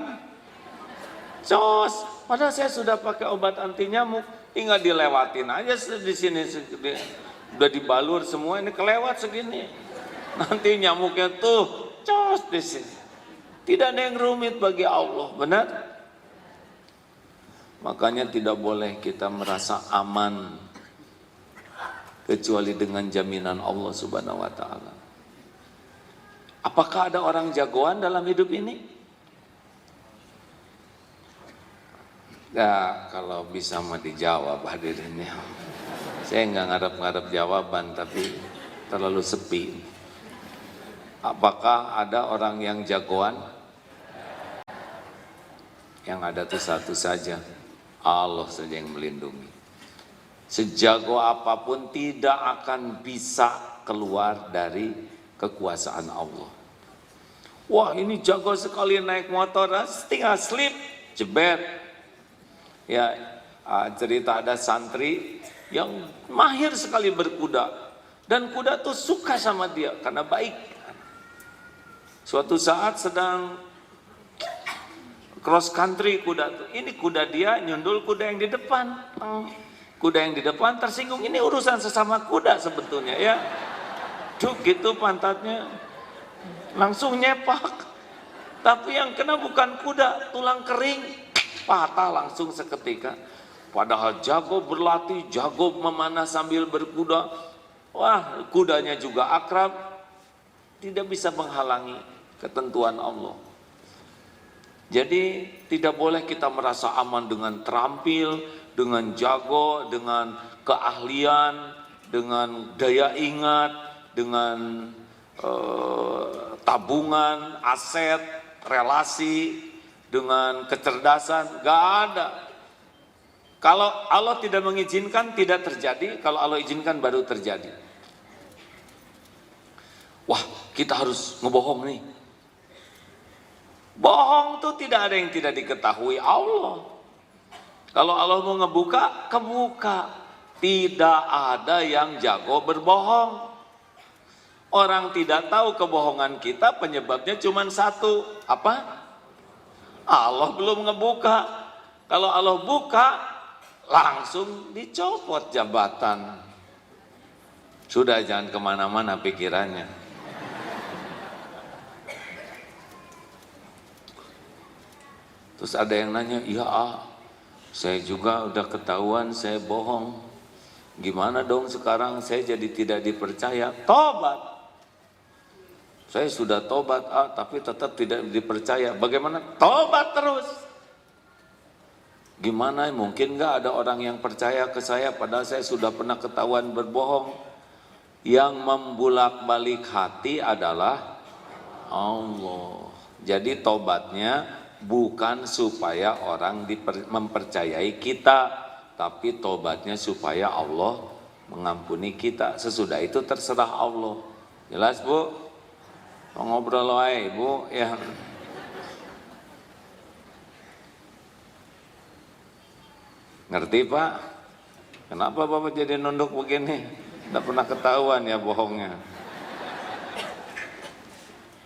Cos, padahal saya sudah pakai obat anti nyamuk. Tinggal dilewatin aja di sini, udah dibalur semua, ini kelewat segini. Nanti nyamuknya tuh cos di sini. Tidak ada yang rumit bagi Allah, benar? Makanya tidak boleh kita merasa aman kecuali dengan jaminan Allah Subhanahu wa taala. Apakah ada orang jagoan dalam hidup ini? Ya, kalau bisa mah dijawab hadirinnya. Saya nggak ngarep-ngarep jawaban, tapi terlalu sepi. Apakah ada orang yang jagoan? Yang ada tuh satu saja, Allah saja yang melindungi. Sejago apapun tidak akan bisa keluar dari kekuasaan Allah. Wah ini jago sekali naik motor, tinggal slip, jebet. Ya, cerita ada santri yang mahir sekali berkuda dan kuda tuh suka sama dia karena baik. Suatu saat sedang cross country kuda tuh, ini kuda dia nyundul kuda yang di depan. Kuda yang di depan tersinggung, ini urusan sesama kuda sebetulnya ya. duk gitu pantatnya, langsung nyepak. Tapi yang kena bukan kuda, tulang kering, patah langsung seketika. Padahal jago berlatih, jago memanah sambil berkuda. Wah, kudanya juga akrab, tidak bisa menghalangi ketentuan Allah. Jadi tidak boleh kita merasa aman dengan terampil, dengan jago, dengan keahlian, dengan daya ingat, dengan tabungan, aset, relasi, dengan kecerdasan. Gak ada. Kalau Allah tidak mengizinkan, tidak terjadi. Kalau Allah izinkan, baru terjadi. Wah, kita harus ngebohong nih. Bohong tuh tidak ada yang tidak diketahui Allah. Kalau Allah mau ngebuka, kebuka. Tidak ada yang jago berbohong. Orang tidak tahu kebohongan kita, penyebabnya cuma satu. Apa? Allah belum ngebuka. Kalau Allah buka, langsung dicopot jabatan. Sudah, jangan kemana-mana pikirannya. Terus ada yang nanya, iya saya juga udah ketahuan saya bohong. Gimana dong sekarang saya jadi tidak dipercaya? Tobat. Saya sudah tobat tapi tetap tidak dipercaya. Bagaimana? Tobat terus. Gimana? Mungkin nggak ada orang yang percaya ke saya padahal saya sudah pernah ketahuan berbohong. Yang membulak-balik hati adalah Allah. Jadi tobatnya bukan supaya orang mempercayai kita, tapi tobatnya supaya Allah mengampuni kita. Sesudah itu terserah Allah. Jelas, Bu? Ngobrol wae, Bu, ya. Ngerti, Pak? Kenapa Bapak jadi nunduk begini? Tidak pernah ketahuan ya bohongnya.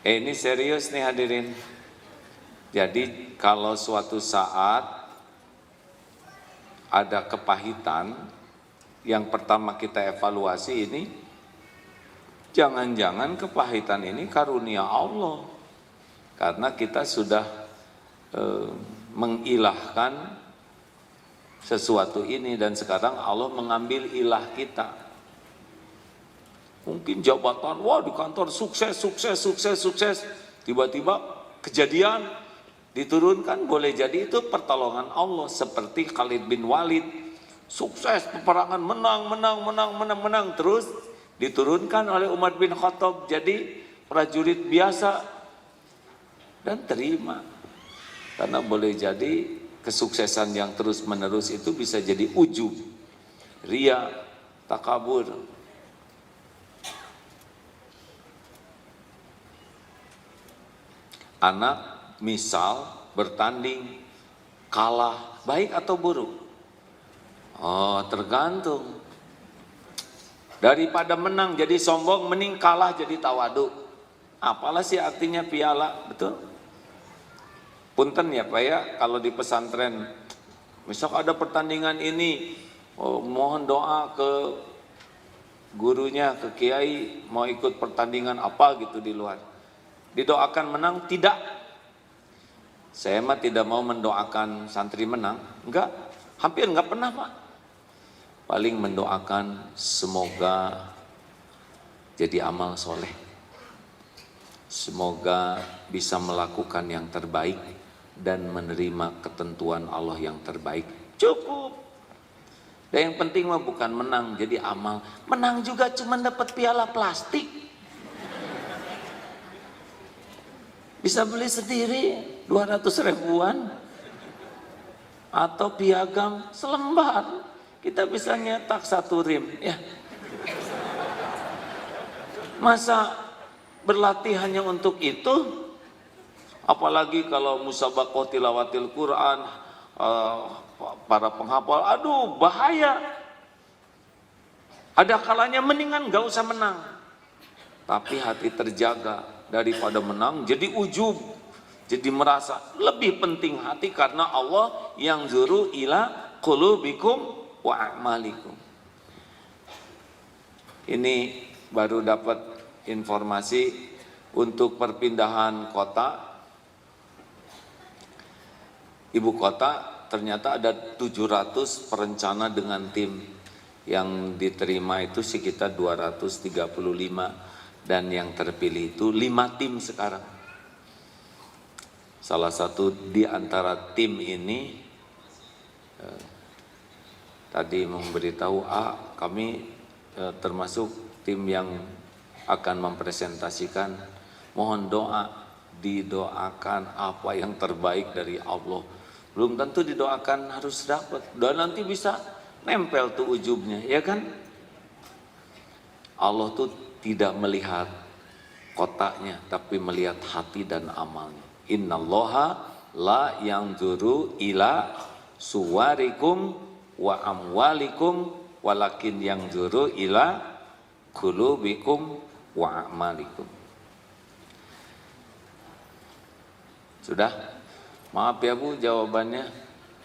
Ini serius nih hadirin. Jadi kalau suatu saat ada kepahitan, yang pertama kita evaluasi ini, jangan-jangan kepahitan ini karunia Allah. Karena kita sudah mengilahkan sesuatu ini dan sekarang Allah mengambil ilah kita. Mungkin jabatan, wah di kantor sukses, tiba-tiba kejadian, diturunkan, boleh jadi itu pertolongan Allah. Seperti Khalid bin Walid, sukses peperangan, menang, terus diturunkan oleh Umar bin Khattab jadi prajurit biasa dan terima. Karena boleh jadi kesuksesan yang terus menerus itu bisa jadi ujub, ria, takabur. Anak misal bertanding kalah, baik atau buruk? Oh, tergantung. Daripada menang jadi sombong, mending kalah jadi tawadu. Apalah sih artinya piala, betul? Punten ya Pak ya, kalau di pesantren, misal ada pertandingan ini, mohon doa ke gurunya, ke kiai, mau ikut pertandingan apa gitu di luar. Didoakan menang, tidak. Saya mah tidak mau mendoakan santri menang, enggak, hampir enggak pernah Pak. Paling mendoakan semoga jadi amal soleh, semoga bisa melakukan yang terbaik dan menerima ketentuan Allah yang terbaik. Cukup. Dan yang penting mah bukan menang jadi amal. Menang juga cuma dapat piala plastik, bisa beli sendiri 200 ribuan, atau piagam selembar kita bisa nyetak 1 rim ya. Masa berlatih hanya untuk itu? Apalagi kalau musabaqah tilawatil Quran, para penghafal, aduh bahaya. Ada kalanya mendingan gak usah menang, tapi hati terjaga. Daripada menang jadi ujub, jadi merasa lebih penting hati, karena Allah yang zuru ila qulubikum wa a'malikum. Ini baru dapat informasi untuk perpindahan kota, ibu kota, ternyata ada 700 perencana dengan tim. Yang diterima itu sekitar 235 dan yang terpilih itu 5 tim sekarang. Salah satu di antara tim ini tadi memberitahu, kami termasuk tim yang akan mempresentasikan, mohon doa, didoakan apa yang terbaik dari Allah. Belum tentu didoakan harus dapat, dan nanti bisa nempel tuh ujubnya, ya kan? Allah tuh tidak melihat kotaknya, tapi melihat hati dan amalnya. Innallaha la yanzuru ila suwarikum wa amwalikum walakin yanzuru ila qulubikum wa a'malikum. Sudah? Maaf ya Bu, jawabannya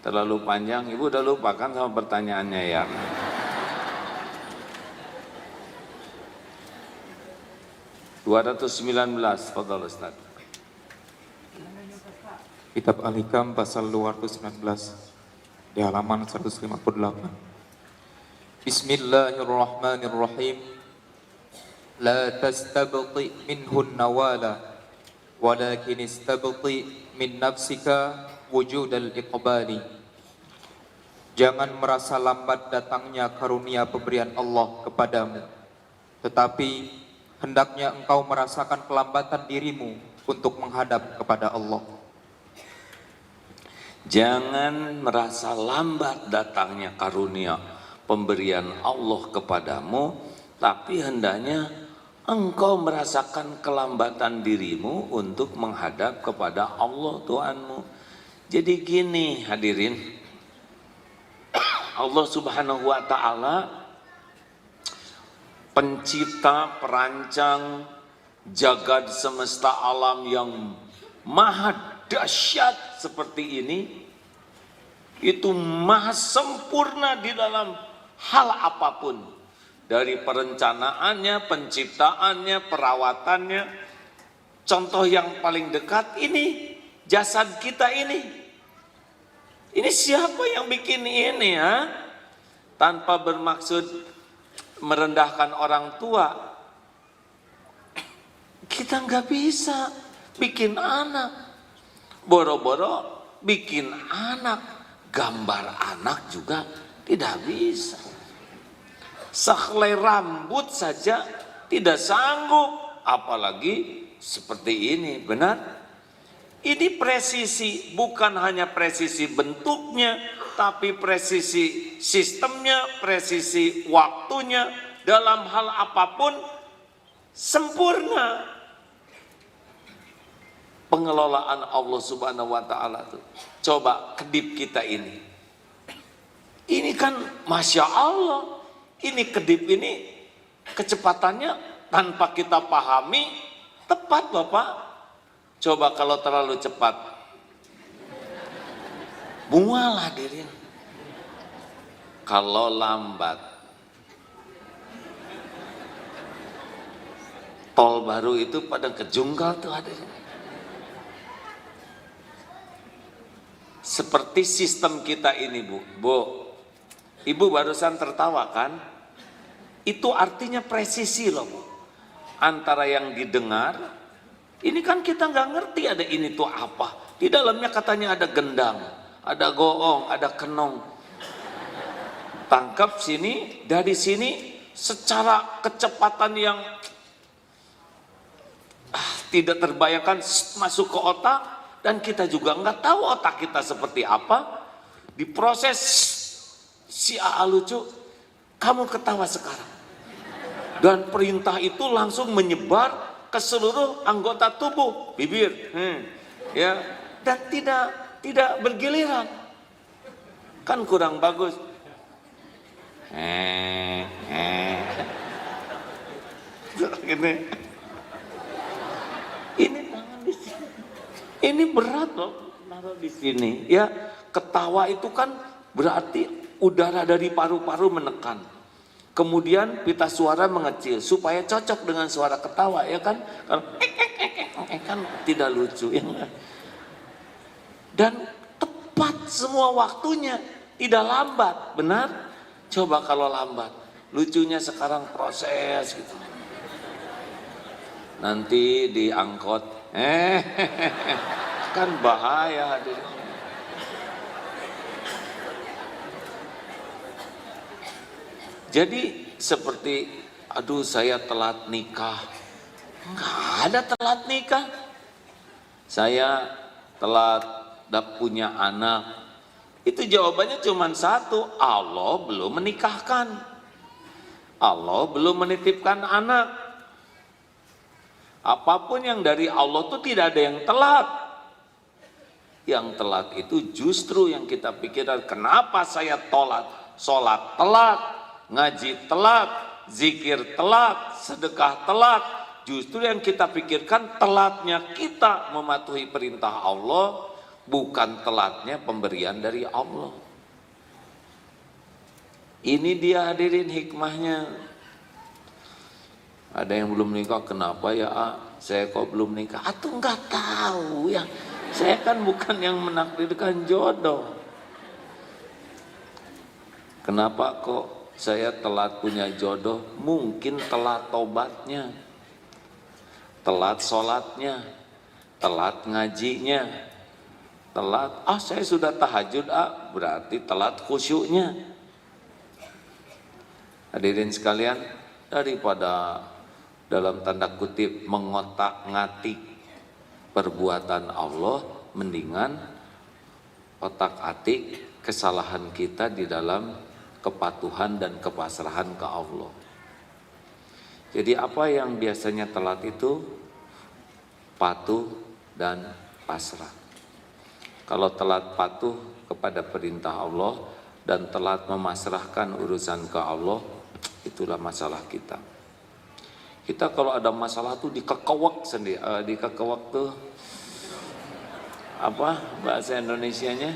terlalu panjang. Ibu udah lupakan sama pertanyaannya ya. (219) Fadhal Ustaz. Kitab Al-Hikam pasal 219 di halaman 158. Bismillahirrahmanirrahim. La tastabti minhun nawala walakin istabti min nafsika wujudal iqbali. Jangan merasa lambat datangnya karunia pemberian Allah kepadamu, tetapi hendaknya engkau merasakan kelambatan dirimu untuk menghadap kepada Allah. Jangan merasa lambat datangnya karunia pemberian Allah kepadamu, tapi hendaknya engkau merasakan kelambatan dirimu untuk menghadap kepada Allah Tuhanmu. Jadi gini hadirin, Allah Subhanahu wa Ta'ala pencipta, perancang jagad semesta alam yang maha dahsyat seperti ini, itu maha sempurna di dalam hal apapun, dari perencanaannya, penciptaannya, perawatannya. Contoh yang paling dekat ini jasad kita ini. Ini siapa yang bikin ini ya? Tanpa bermaksud merendahkan orang tua, kita nggak bisa bikin anak. Boro-boro bikin anak, gambar anak juga tidak bisa. Sehelai rambut saja tidak sanggup, apalagi seperti ini, benar? Ini presisi, bukan hanya presisi bentuknya, tapi presisi sistemnya, presisi waktunya, dalam hal apapun sempurna. Pengelolaan Allah Subhanahu wa Ta'ala tuh. Coba kedip kita ini. Ini kan Masya Allah. Ini kedip ini kecepatannya tanpa kita pahami tepat Bapak. Coba kalau terlalu cepat, mual hadirin. Kalau lambat, tol baru itu pada kejungkal tuh hadirin. Seperti sistem kita ini Bu, Ibu barusan tertawa kan? Itu artinya presisi loh Bu. Antara yang didengar, ini kan kita nggak ngerti ada ini tuh apa. Di dalamnya katanya ada gendang, ada goong, ada kenong. Tangkap sini, dari sini secara kecepatan yang tidak terbayangkan masuk ke otak. Dan kita juga nggak tahu otak kita seperti apa. Diproses, si AA lucu, kamu ketawa sekarang. Dan perintah itu langsung menyebar ke seluruh anggota tubuh, bibir, ya, dan tidak bergiliran. Kan kurang bagus. Gini. Ini tangan di sini. Ini berat loh, naruh di sini. Ya, ketawa itu kan berarti udara dari paru-paru menekan. Kemudian pita suara mengecil supaya cocok dengan suara ketawa, ya kan? Kalau kan tidak lucu ya. Dan tepat semua waktunya, tidak lambat, benar? Coba kalau lambat, lucunya sekarang proses gitu. Nanti di angkot, kan bahaya hadirin. Jadi seperti, aduh saya telat nikah. Nggak ada telat nikah. Saya telat punya anak. Itu jawabannya cuma satu, Allah belum menikahkan. Allah belum menitipkan anak. Apapun yang dari Allah itu tidak ada yang telat. Yang telat itu justru yang kita pikirkan, kenapa saya telat? Sholat telat, ngaji telat, zikir telat, sedekah telat. Justru yang kita pikirkan telatnya kita mematuhi perintah Allah, bukan telatnya pemberian dari Allah. Ini dia hadirin hikmahnya. Ada yang belum nikah, kenapa ya saya kok belum nikah? Atau enggak tahu ya. Saya kan bukan yang menakdirkan jodoh. Kenapa kok saya telat punya jodoh? Mungkin telat tobatnya, telat sholatnya, telat ngajinya, telat, saya sudah tahajud berarti telat khusyuknya. Hadirin sekalian, daripada dalam tanda kutip mengotak-ngatik perbuatan Allah, mendingan otak-atik kesalahan kita di dalam kepatuhan dan kepasrahan ke Allah. Jadi apa yang biasanya telat itu? Patuh dan pasrah. Kalau telat patuh kepada perintah Allah dan telat memasrahkan urusan ke Allah, itulah masalah kita. Kita kalau ada masalah tuh dikekewek sendiri, dikekewek tuh apa bahasa Indonesianya?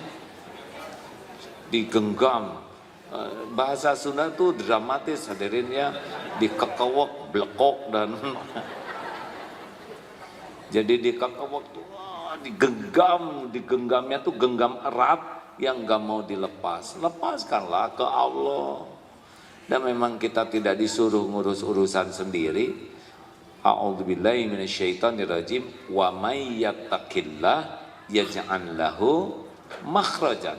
Digenggam. Bahasa Sunda tuh dramatis hadirin ya, dikekewek, blekok dan jadi dikekewek tuh digenggamnya tuh genggam erat yang gak mau dilepas. Lepaskanlah ke Allah. Dan memang kita tidak disuruh ngurus urusan sendiri. A'udzubillahi minasyaitonirrajim. Wa may yattaqillah yaj'al lahu makhrajan.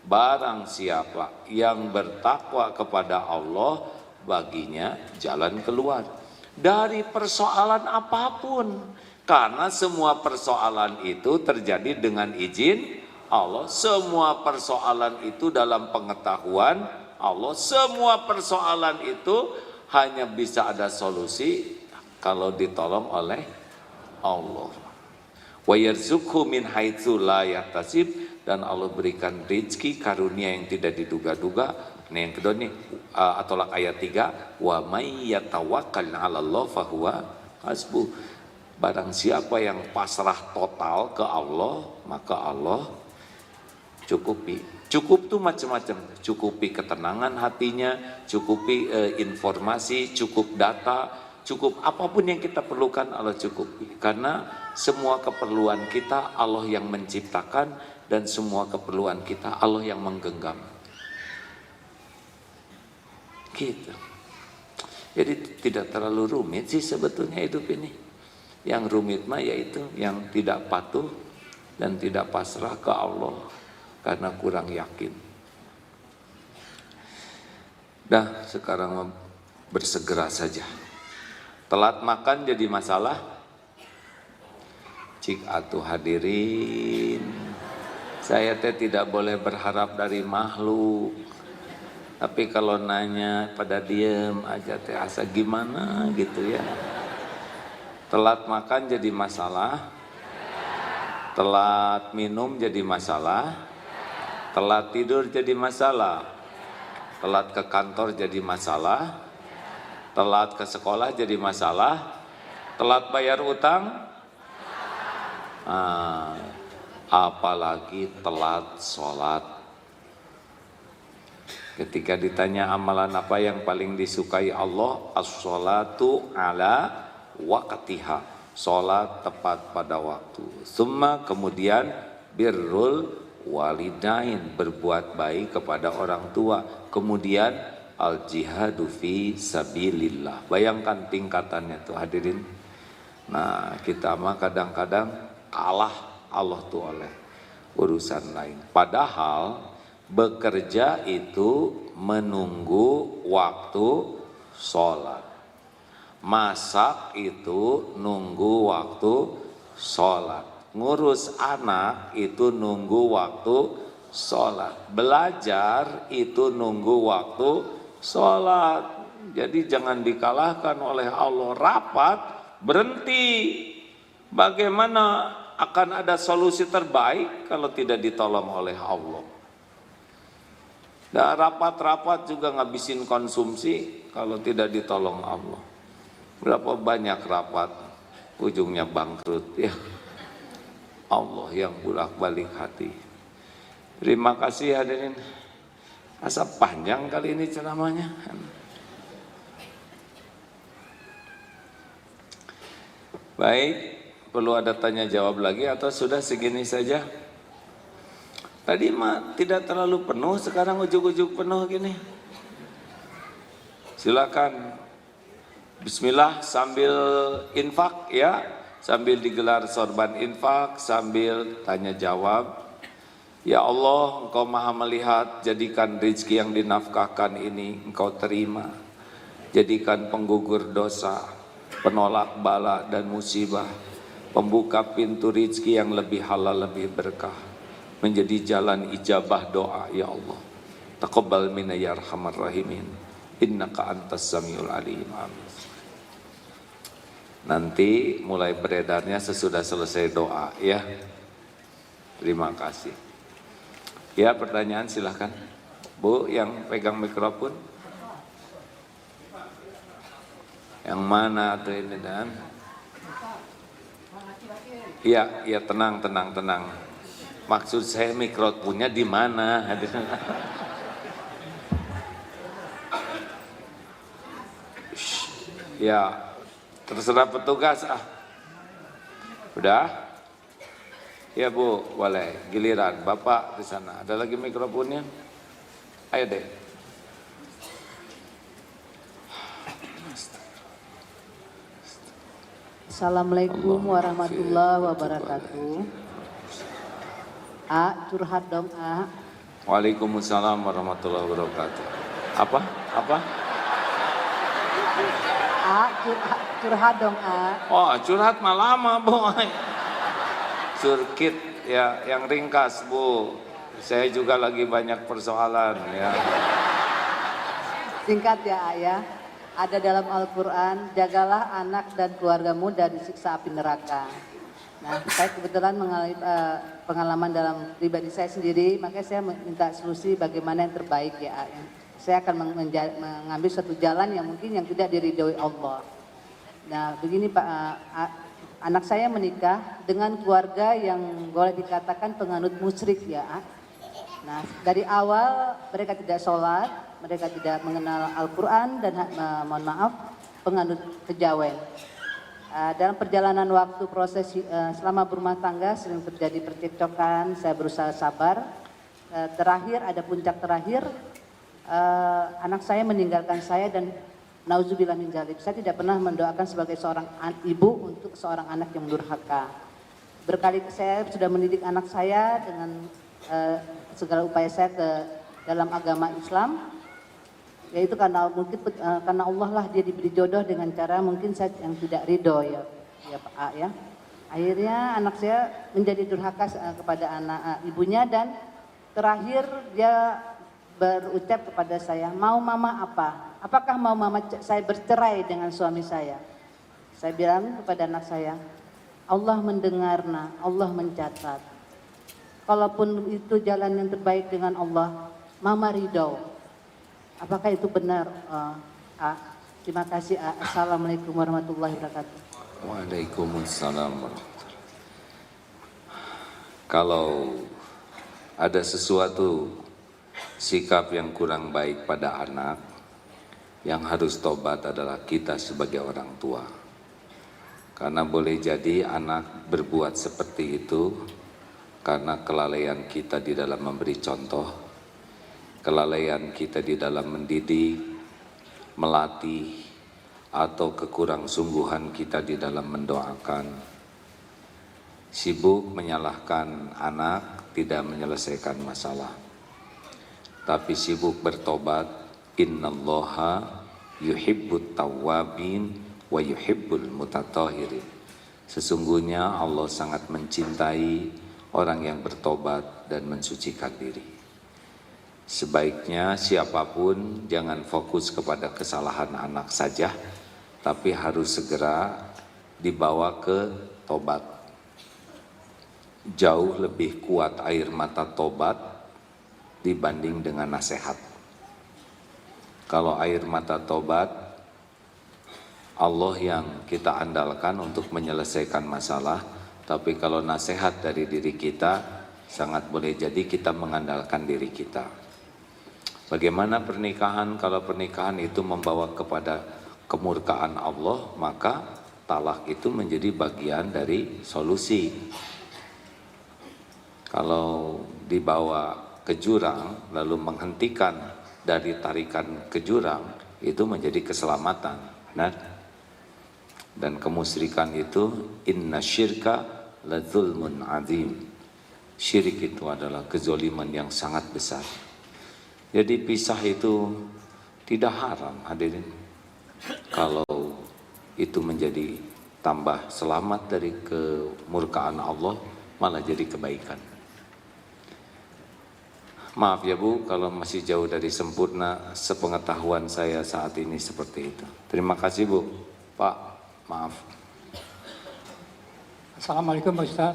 Barang siapa yang bertakwa kepada Allah, baginya jalan keluar dari persoalan apapun. Karena semua persoalan itu terjadi dengan izin Allah. Semua persoalan itu dalam pengetahuan Allah. Semua persoalan itu hanya bisa ada solusi kalau ditolong oleh Allah. Wa yarzuqhu min haitsu la yahtasib, dan Allah berikan rezeki karunia yang tidak diduga-duga. Nah, yang kedua nih At-Tolak ayat 3, wa may yatawakkal 'ala Allah fahuwa hasbuh. Barang siapa yang pasrah total ke Allah, maka Allah cukupi. Cukup tuh macam-macam, cukupi ketenangan hatinya, cukupi informasi, cukup data, cukup apapun yang kita perlukan Allah cukupi. Karena semua keperluan kita Allah yang menciptakan, dan semua keperluan kita Allah yang menggenggam. Gitu. Jadi tidak terlalu rumit sih sebetulnya hidup ini. Yang rumit mah yaitu yang tidak patuh dan tidak pasrah ke Allah karena kurang yakin. Dah, sekarang bersegera saja. Telat makan jadi masalah? Cik atuh hadirin, saya tidak boleh berharap dari makhluk. Tapi kalau nanya pada diem aja asa gimana gitu ya. Telat makan jadi masalah, telat minum jadi masalah, telat tidur jadi masalah, telat ke kantor jadi masalah, telat ke sekolah jadi masalah, telat bayar utang, apalagi telat sholat. Ketika ditanya amalan apa yang paling disukai Allah, as-sholatu ala waqtiha, sholat tepat pada waktu. Summa kemudian birrul walidain, berbuat baik kepada orang tua. Kemudian al-jihadu fi sabilillah. Bayangkan tingkatannya tuh hadirin. Nah kita mah kadang-kadang kalah Allah tuh oleh urusan lain. Padahal bekerja itu menunggu waktu sholat. Masak itu nunggu waktu sholat. Ngurus anak itu nunggu waktu sholat. Belajar itu nunggu waktu sholat. Jadi jangan dikalahkan oleh Allah. Rapat, berhenti. Bagaimana akan ada solusi terbaik kalau tidak ditolong oleh Allah? Dan rapat-rapat juga ngabisin konsumsi kalau tidak ditolong Allah. Berapa banyak rapat ujungnya bangkrut ya. Allah yang bolak-balik hati. Terima kasih hadirin. Asa panjang kali ini ceramahnya. Baik, perlu ada tanya jawab lagi atau sudah segini saja? Tadi mah tidak terlalu penuh, sekarang ujuk-ujuk penuh gini. Silakan. Bismillah sambil infak ya, sambil digelar sorban infak, sambil tanya jawab. Ya Allah, Engkau maha melihat, jadikan rezeki yang dinafkahkan ini Engkau terima. Jadikan penggugur dosa, penolak bala dan musibah, pembuka pintu rezeki yang lebih halal, lebih berkah, menjadi jalan ijabah doa ya Allah. Taqabbal minna ya arhamar rahimin, innaka antas samiul alim. Amin. Nanti mulai beredarnya sesudah selesai doa ya. Terima kasih. Ya, pertanyaan silahkan. Bu yang pegang mikrofon. Yang mana tuh ini dan? Iya, iya tenang. Maksud saya mikrofonnya di mana? Ya, terserah petugas Udah? Ya Bu, boleh. Giliran Bapak di sana. Ada lagi mikrofonnya? Ayo deh. Assalamualaikum warahmatullahi wabarakatuh. Curhat dong Waalaikumsalam warahmatullahi wabarakatuh. Apa? Curhat dong Oh, curhat mah lama boy. Surkit ya, yang ringkas Bu. Saya juga lagi banyak persoalan ya. Singkat ya ya. Ada dalam Al-Quran, jagalah anak dan keluargamu dari siksa api neraka. Nah, saya kebetulan mengalami pengalaman dalam pribadi saya sendiri, makanya saya minta solusi bagaimana yang terbaik ya. Saya akan mengambil satu jalan yang mungkin yang tidak diridhoi Allah. Nah, begini Pak, anak saya menikah dengan keluarga yang boleh dikatakan penganut musyrik ya. Nah, dari awal mereka tidak sholat, mereka tidak mengenal Al-Quran dan mohon maaf penganut kejawen. Dalam perjalanan waktu proses selama berumah tangga sering terjadi percekcokan, saya berusaha sabar. Terakhir ada puncak terakhir, anak saya meninggalkan saya dan nauzubillah min dzalik. Saya tidak pernah mendoakan sebagai seorang ibu untuk seorang anak yang durhaka. Berkali saya sudah mendidik anak saya dengan segala upaya saya ke dalam agama Islam, yaitu karena mungkin karena Allah lah dia diberi jodoh dengan cara mungkin saya yang tidak ridho ya Pak A ya. Akhirnya anak saya menjadi durhaka kepada anak ibunya dan terakhir dia berucap kepada saya, mau mama apa? Apakah mau mama saya bercerai dengan suami saya? Saya bilang kepada anak saya, Allah mendengarna, Allah mencatat. Kalaupun itu jalan yang terbaik dengan Allah, mama ridho. Apakah itu benar? Terima kasih. Assalamualaikum warahmatullahi wabarakatuh. Waalaikumsalam warahmatullahi. Kalau ada sesuatu sikap yang kurang baik pada anak, yang harus tobat adalah kita sebagai orang tua. Karena boleh jadi anak berbuat seperti itu karena kelalaian kita di dalam memberi contoh, kelalaian kita di dalam mendidik, melatih, atau kekurang-sungguhan kita di dalam mendoakan. Sibuk menyalahkan anak tidak menyelesaikan masalah, tapi sibuk bertobat. Innallaha yuhibbut tawwabin wa yuhibbul mutatahhirin. Sesungguhnya Allah sangat mencintai orang yang bertobat dan mensucikan diri. Sebaiknya siapapun jangan fokus kepada kesalahan anak saja, tapi harus segera dibawa ke tobat. Jauh lebih kuat air mata tobat dibanding dengan nasihat. Kalau air mata tobat, Allah yang kita andalkan untuk menyelesaikan masalah, tapi kalau nasihat dari diri kita, sangat boleh jadi kita mengandalkan diri kita. Bagaimana pernikahan? Kalau pernikahan itu membawa kepada kemurkaan Allah, maka talak itu menjadi bagian dari solusi. Kalau dibawa ke jurang lalu menghentikan dari tarikan ke jurang, itu menjadi keselamatan. Benar? Dan kemusyrikan itu inna syirka la zulmun azim. Syirik itu adalah kezoliman yang sangat besar. Jadi pisah itu tidak haram, hadirin. Kalau itu menjadi tambah selamat dari kemurkaan Allah, malah jadi kebaikan. Maaf ya Bu, kalau masih jauh dari sempurna, sepengetahuan saya saat ini seperti itu. Terima kasih Bu. Pak, maaf. Assalamualaikum Pak Ustaz.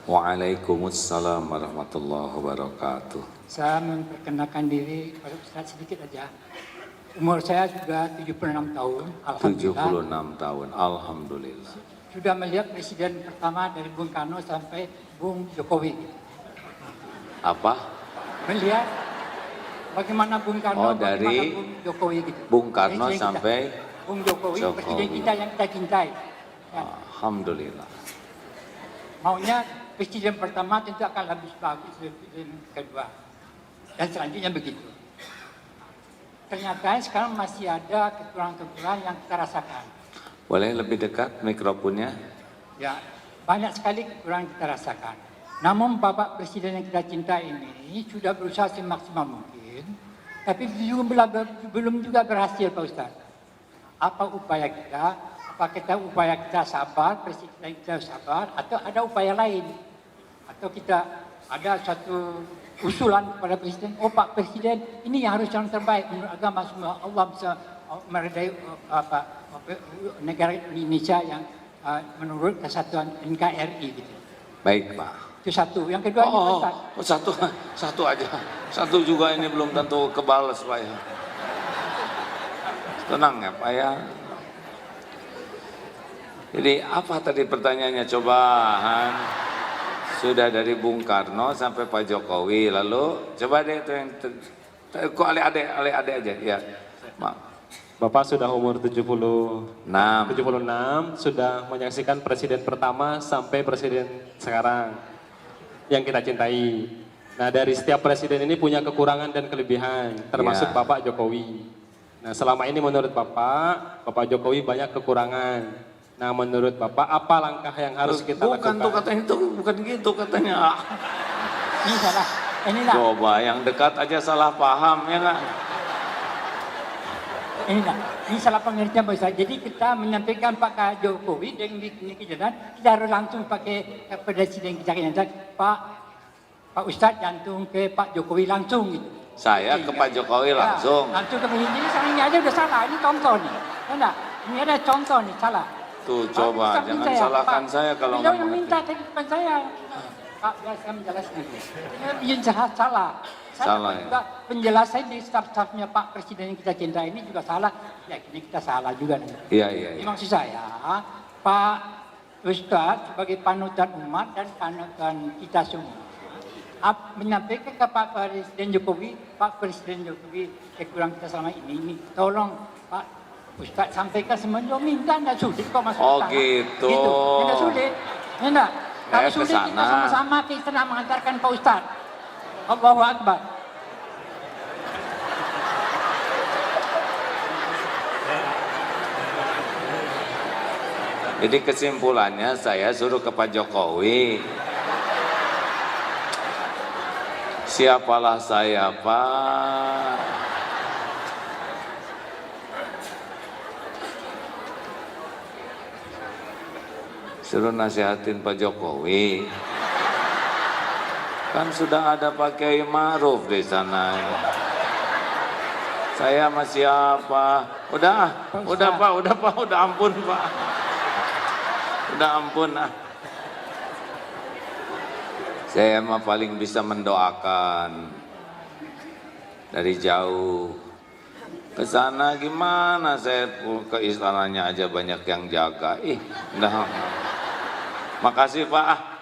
Waalaikumsalam warahmatullahi wabarakatuh. Saya memperkenalkan diri kepada Ustaz sedikit aja. Umur saya sudah 76 tahun. 76 tahun, Alhamdulillah. Sudah melihat presiden pertama dari Bung Karno sampai Bung Jokowi. Apa? Melihat bagaimana Bung Karno, dari bagaimana Bung Jokowi gitu. Bung Karno Presiden sampai kita, Bung Jokowi, Jokowi. presiden kita yang kita cintai. Ya. Alhamdulillah. Maunya presiden pertama tentu akan lebih bagus dari presiden kedua. Dan selanjutnya begitu. Ternyata sekarang masih ada kekurangan-kekurangan yang kita rasakan. Boleh lebih dekat mikrofonnya? Ya, banyak sekali kekurangan yang kita rasakan. Namun Bapak Presiden yang kita cintai ini sudah berusaha semaksimal mungkin, tapi belum juga berhasil Pak Ustaz. Apa upaya kita? Apa upaya kita sabar, Presiden kita sabar, atau ada upaya lain? Atau kita ada satu usulan kepada Presiden, oh Pak Presiden ini yang harus yang terbaik menurut agama semua, Allah bisa meredai negara Indonesia yang menurut kesatuan NKRI gitu. Baik Pak. Itu satu. Yang kedua Satu aja. Satu juga ini belum tentu kebales Pak ya. Tenang ya Pak ya. Jadi apa tadi pertanyaannya coba Han? Sudah dari Bung Karno sampai Pak Jokowi, lalu coba deh itu yang kok ale-ale aja ya. Maaf. Bapak sudah umur 76, 6. sudah menyaksikan presiden pertama sampai presiden sekarang yang kita cintai. Nah, dari setiap presiden ini punya kekurangan dan kelebihan, termasuk Ya. Bapak Jokowi. Nah, selama ini menurut Bapak Jokowi banyak kekurangan. Nah, menurut Bapak apa langkah yang harus kita Bukan lakukan? tuh katanya itu, bukan gitu katanya. ini salah. Inilah. Coba yang dekat aja salah paham ya nggak? Ini salah pengertian Pak Ustaz. Jadi kita menyampaikan Pak Jokowi dengan kejadian, kita harus langsung pakai presiden kita Pak Ustaz jantung ke Pak Jokowi langsung gitu. Saya ke Pak Jokowi langsung. Ya, langsung ke presiden. Jadi sekarang ini aja udah salah. Ini contoh nih. Enggak, ini ada contoh nih salah. Tuh Pak coba Ustaz jangan minta ya, salahkan Pak. saya kalau Beliau nggak yang minta mengerti. tadi bukan saya. Pak, biar saya menjelaskan. Ini salah. Salah ya. Juga penjelasan di staf-stafnya Pak Presiden yang kita cintai ini juga salah. Ya ini kita salah juga. Iya. Ini maksud saya, Pak Ustadz sebagai panutan umat dan panutan kita semua menyampaikan ke Pak Presiden Jokowi, kekurangan kita selama ini tolong Pak Ustadz sampaikan semuanya, minta enggak sulit kok masuk Oh sana. gitu. Enggak sulit, enggak. Kalau Saya sulit kita kesana. sama-sama kita nak mengantarkan Pak Ustadz. Allahu Akbar. Jadi kesimpulannya saya suruh ke Pak Jokowi. Siapalah saya, Pak. Suruh nasihatin Pak Jokowi. Kan sudah ada Pak Kiai Ma'ruf di sana. Saya masih apa? Udah Pak, udah ampun Pak. Udah ampun ah. Saya mah paling bisa mendoakan dari jauh. Ke sana gimana, saya ke istananya aja banyak yang jaga. Udah. Makasih Pak.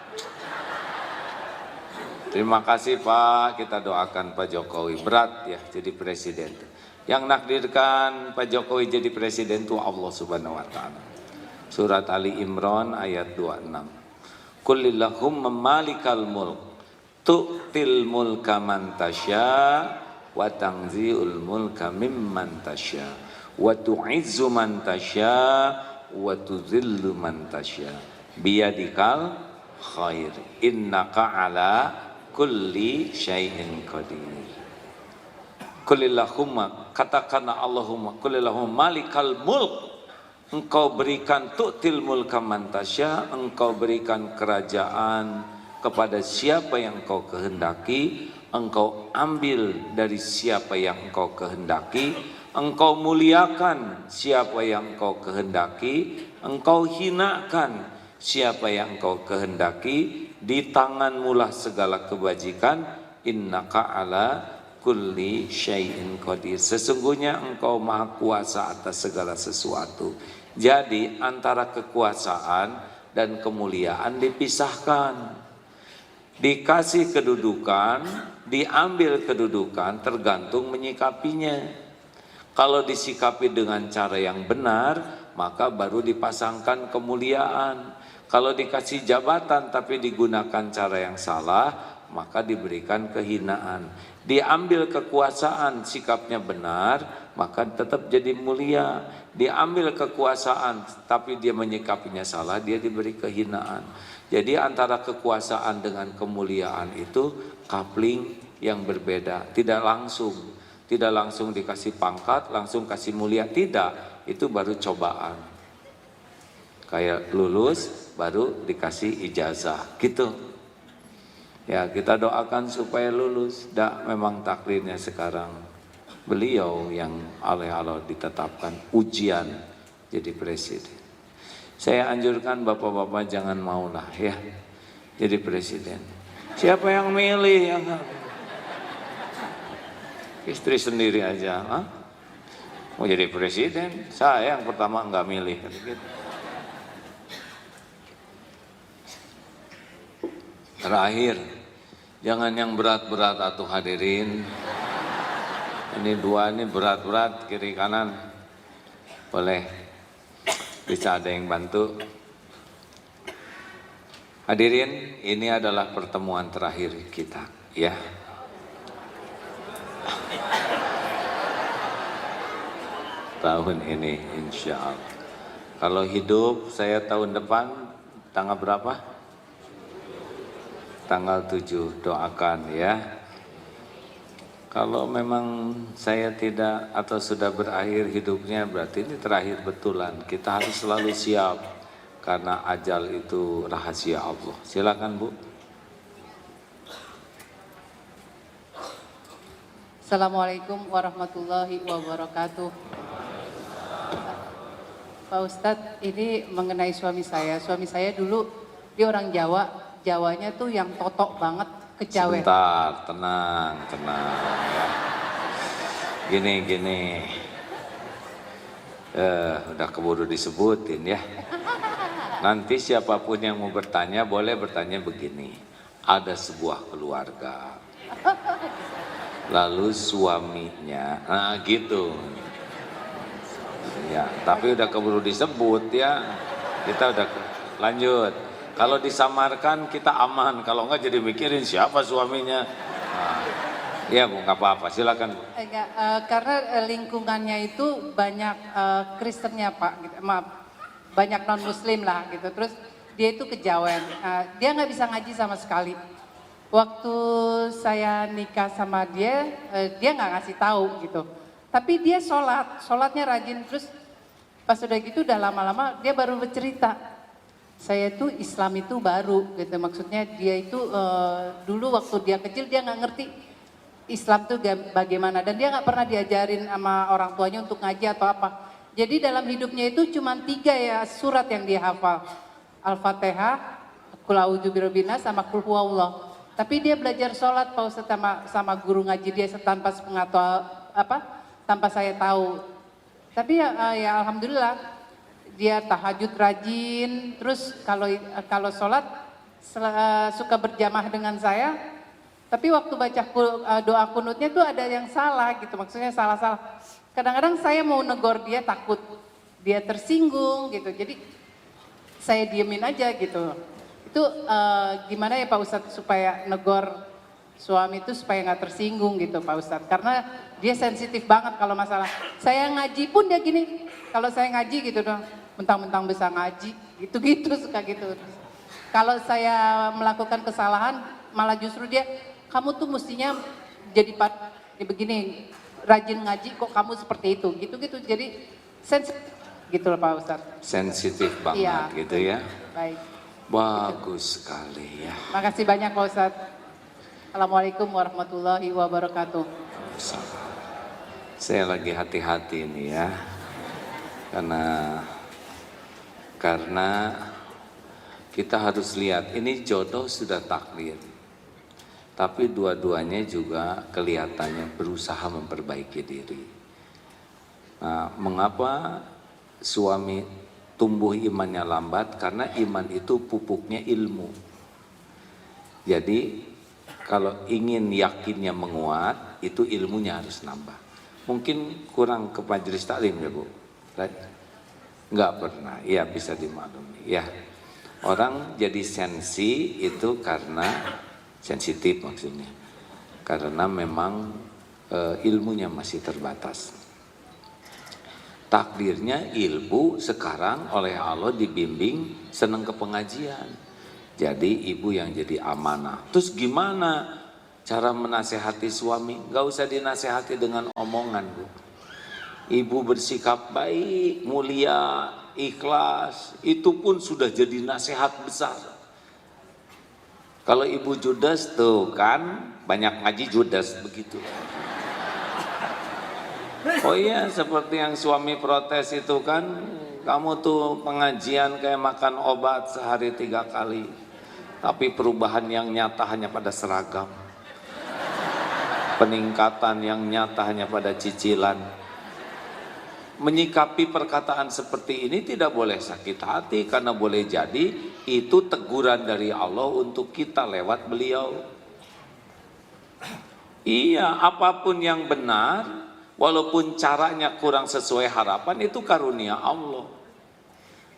Terima kasih Pak, kita doakan Pak Jokowi. Berat ya jadi presiden. Yang nakdirkan Pak Jokowi jadi presiden itu Allah Subhanahu wa taala. Surat Ali Imran ayat 26. Qulillahumma malikal mulk tu'til mulka man tasya wa tanzi'ul mulka mimman tasya wa tu'izzu man tasya wa tuzillu man tasya biyadikal khair innaka ala kulli syai'in qadir. Qulillahumma, katakanlah Allahumma, qulillahumma malikal mulk, engkau berikan tu'til mulka man tasya, engkau berikan kerajaan kepada siapa yang engkau kehendaki, engkau ambil dari siapa yang engkau kehendaki, engkau muliakan siapa yang engkau kehendaki, engkau hinakan siapa yang engkau kehendaki, di tanganmulah segala kebajikan, innaka ala kulli syai'in qadir, sesungguhnya engkau maha kuasa atas segala sesuatu. Jadi antara kekuasaan dan kemuliaan dipisahkan. Dikasih kedudukan, diambil kedudukan tergantung menyikapinya. Kalau disikapi dengan cara yang benar, maka baru dipasangkan kemuliaan. Kalau dikasih jabatan tapi digunakan cara yang salah, maka diberikan kehinaan. Diambil kekuasaan, sikapnya benar, maka tetap jadi mulia. Diambil kekuasaan tapi dia menyikapinya salah, dia diberi kehinaan. Jadi antara kekuasaan dengan kemuliaan itu coupling yang berbeda, tidak langsung dikasih pangkat, langsung kasih mulia, tidak. Itu baru cobaan. Kayak lulus baru dikasih ijazah, gitu. Ya, kita doakan supaya lulus. Memang takdirnya sekarang beliau yang oleh Allah ditetapkan ujian jadi presiden. Saya anjurkan bapak-bapak jangan maulah ya jadi presiden. Siapa yang milih? Istri sendiri aja. Mau jadi presiden? Saya yang pertama enggak milih. Terakhir, jangan yang berat-berat atuh hadirin. Ini dua ini berat-berat, kiri kanan. Boleh. Bisa ada yang bantu. Hadirin, ini adalah pertemuan terakhir kita, ya. Tahun ini, insya Allah. Kalau hidup, saya tahun depan, tanggal berapa? Tanggal 7, doakan ya. Kalau memang saya tidak atau sudah berakhir hidupnya, berarti ini terakhir betulan. Kita harus selalu siap karena ajal itu rahasia Allah. Silakan Bu. Assalamualaikum warahmatullahi wabarakatuh. Pak Ustadz, ini mengenai suami saya. Suami saya dulu dia orang Jawa, Jawanya tuh yang totok banget. Kejawen. Sebentar, tenang ya. Gini. Udah keburu disebutin ya. Nanti siapapun yang mau bertanya boleh bertanya begini. ada sebuah keluarga. Lalu suaminya, nah gitu. Ya, tapi udah keburu disebut ya. Kita udah lanjut. Kalau disamarkan kita aman, kalau enggak jadi mikirin siapa suaminya. Nah, ya Bu, nggak apa-apa, silakan Bu. Enggak, karena lingkungannya itu banyak Kristennya Pak, gitu. Maaf, banyak non Muslim lah gitu. Terus dia itu kejawen, dia nggak bisa ngaji sama sekali. Waktu saya nikah sama dia, dia nggak ngasih tahu gitu. Tapi dia sholatnya rajin. Terus pas udah gitu udah lama-lama dia baru bercerita. Saya tuh Islam itu baru gitu, maksudnya dia itu dulu waktu dia kecil dia nggak ngerti Islam tuh bagaimana, dan dia nggak pernah diajarin sama orang tuanya untuk ngaji atau apa. Jadi dalam hidupnya itu cuma 3 ya surat yang dia hafal, Al-Fatihah, Qul a'udzu birabbin nas, sama Qul huwallah. Tapi dia belajar sholat Pak Ustadz sama guru ngaji dia tanpa sepengetahuan tanpa saya tahu. Tapi ya alhamdulillah dia tahajud rajin, terus kalau sholat suka berjamaah dengan saya. Tapi waktu baca doa kunutnya tuh ada yang salah gitu, maksudnya salah-salah. Kadang-kadang saya mau negor dia, takut dia tersinggung gitu, jadi saya diemin aja gitu. Itu gimana ya Pak Ustadz supaya negor suami itu supaya nggak tersinggung gitu Pak Ustadz, karena dia sensitif banget kalau masalah. Saya ngaji pun dia gini, kalau saya ngaji gitu dong, mentang-mentang bisa ngaji, gitu-gitu suka gitu. Kalau saya melakukan kesalahan, malah justru dia, kamu tuh mestinya jadi begini, rajin ngaji kok kamu seperti itu, gitu-gitu. Jadi sensitif gitu loh Pak Ustadz. Sensitif banget Iya. gitu ya. Baik. Bagus sekali ya. Makasih banyak Pak Ustadz. Assalamualaikum warahmatullahi wabarakatuh. Saya lagi hati-hati nih ya. Karena kita harus lihat, ini jodoh sudah takdir. Tapi dua-duanya juga kelihatannya berusaha memperbaiki diri. Nah, mengapa suami tumbuh imannya lambat? Karena iman itu pupuknya ilmu. Jadi kalau ingin yakinnya menguat, itu ilmunya harus nambah. Mungkin kurang ke majelis taklim ya Bu? Enggak pernah, ya bisa dimaklumi. Ya, orang jadi sensi itu karena sensitif maksudnya. Karena memang ilmunya masih terbatas. Takdirnya ilmu sekarang oleh Allah dibimbing senang ke pengajian. Jadi ibu yang jadi amanah. Terus gimana cara menasehati suami? Gak usah dinasehati dengan omongan Bu. Ibu bersikap baik, mulia, ikhlas, itu pun sudah jadi nasihat besar. Kalau ibu judes tuh kan, banyak ngaji judes begitu. Oh iya, seperti yang suami protes itu kan, kamu tuh pengajian kayak makan obat sehari 3 kali. Tapi perubahan yang nyata hanya pada seragam. Peningkatan yang nyata hanya pada cicilan. Menyikapi perkataan seperti ini tidak boleh sakit hati, karena boleh jadi itu teguran dari Allah untuk kita lewat beliau. Iya, apapun yang benar, walaupun caranya kurang sesuai harapan, itu karunia Allah.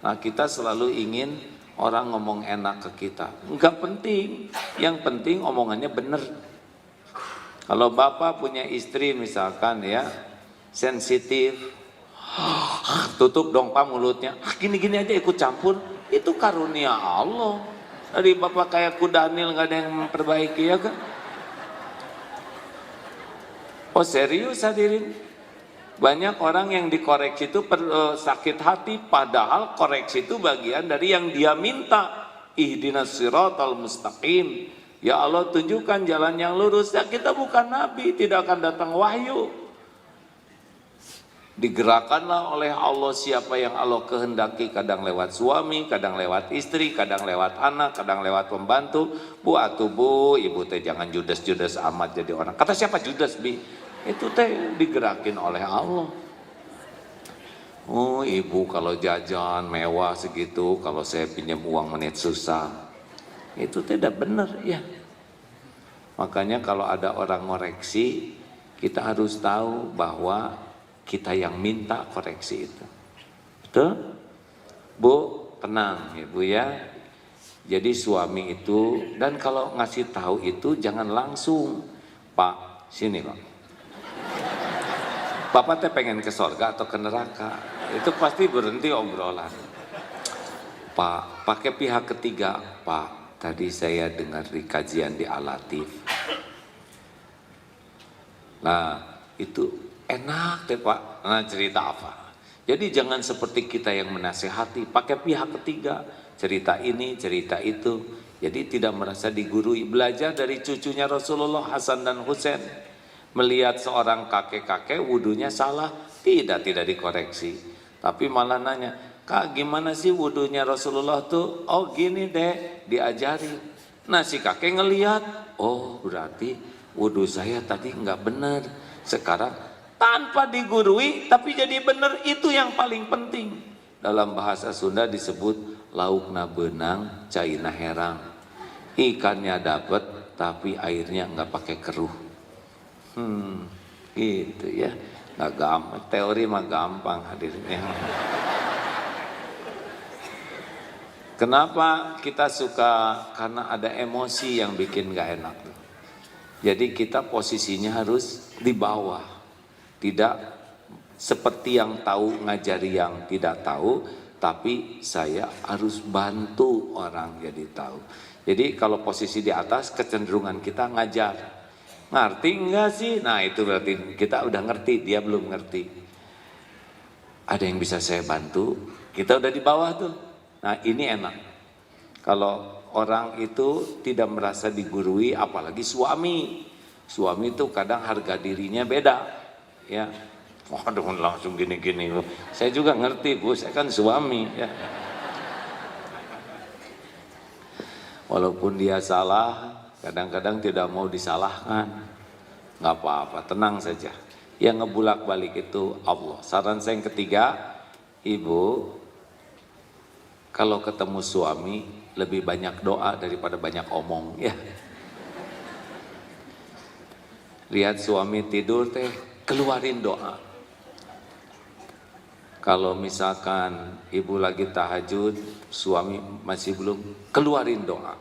Nah, kita selalu ingin orang ngomong enak ke kita. Enggak penting, yang penting omongannya benar. Kalau bapak punya istri misalkan ya, sensitif, tutup dong Pak mulutnya, gini-gini aja ikut campur, itu karunia Allah. Dari bapak kayak Kudanil nggak ada yang memperbaiki ya kan? Oh serius hadirin, banyak orang yang dikoreksi itu sakit hati, padahal koreksi itu bagian dari yang dia minta. Ihdinas siratal mustaqim, ya Allah tunjukkan jalan yang lurus. Ya kita bukan nabi, tidak akan datang wahyu. Digerakkanlah oleh Allah siapa yang Allah kehendaki, kadang lewat suami, kadang lewat istri, kadang lewat anak, kadang lewat pembantu. Bu atuh bu, ibu teh jangan judes-judes amat jadi orang. Kata siapa judes Bi? Itu teh digerakin oleh Allah. Oh ibu kalau jajan mewah segitu, kalau saya pinjam uang menit susah. Itu tidak benar ya. Makanya kalau ada orang ngoreksi, kita harus tahu bahwa kita yang minta koreksi itu. Betul? Bu, tenang ya Bu ya. Jadi suami itu, dan kalau ngasih tahu itu jangan langsung, Pak, sini Pak. Bapak teh pengen ke surga atau ke neraka? Itu pasti berhenti obrolan. Pak, pakai pihak ketiga. Pak, tadi saya dengar di kajian di Al-Latif. Nah, itu enak deh Pak. Nah, cerita apa? Jadi jangan seperti kita yang menasehati, pakai pihak ketiga. Cerita ini, cerita itu. Jadi tidak merasa digurui. Belajar dari cucunya Rasulullah Hasan dan Husain. Melihat seorang kakek-kakek wudunya salah, tidak dikoreksi. Tapi malah nanya, Kak gimana sih wudunya Rasulullah tuh? Oh gini deh, diajari. Nah si kakek ngelihat, oh berarti wudu saya tadi nggak benar. Sekarang tanpa digurui tapi jadi benar, itu yang paling penting. Dalam bahasa Sunda disebut laukna benang, caina herang. Ikannya dapat tapi airnya nggak pakai keruh. Gitu ya. Nggak gampang, teori mah gampang hadirnya. Kenapa kita suka? Karena ada emosi yang bikin nggak enak. Jadi kita posisinya harus di bawah. Tidak seperti yang tahu ngajari yang tidak tahu, tapi saya harus bantu orang jadi tahu. Jadi kalau posisi di atas, kecenderungan kita ngajar. Ngerti enggak sih? Nah itu berarti kita udah ngerti, dia belum ngerti. Ada yang bisa saya bantu? Kita udah di bawah tuh. Nah ini enak. Kalau orang itu tidak merasa digurui, apalagi suami. Suami itu kadang harga dirinya beda. Ya. Waduh langsung gini-gini. Saya juga ngerti Bu, saya kan suami ya. Walaupun dia salah, kadang-kadang tidak mau disalahkan. Nggak apa-apa, tenang saja. Yang ngebulak-balik itu Allah. Saran saya yang ketiga, Ibu, kalau ketemu suami lebih banyak doa daripada banyak omong ya. Lihat suami tidur teh, keluarin doa. Kalau misalkan ibu lagi tahajud, suami masih belum, keluarin doa.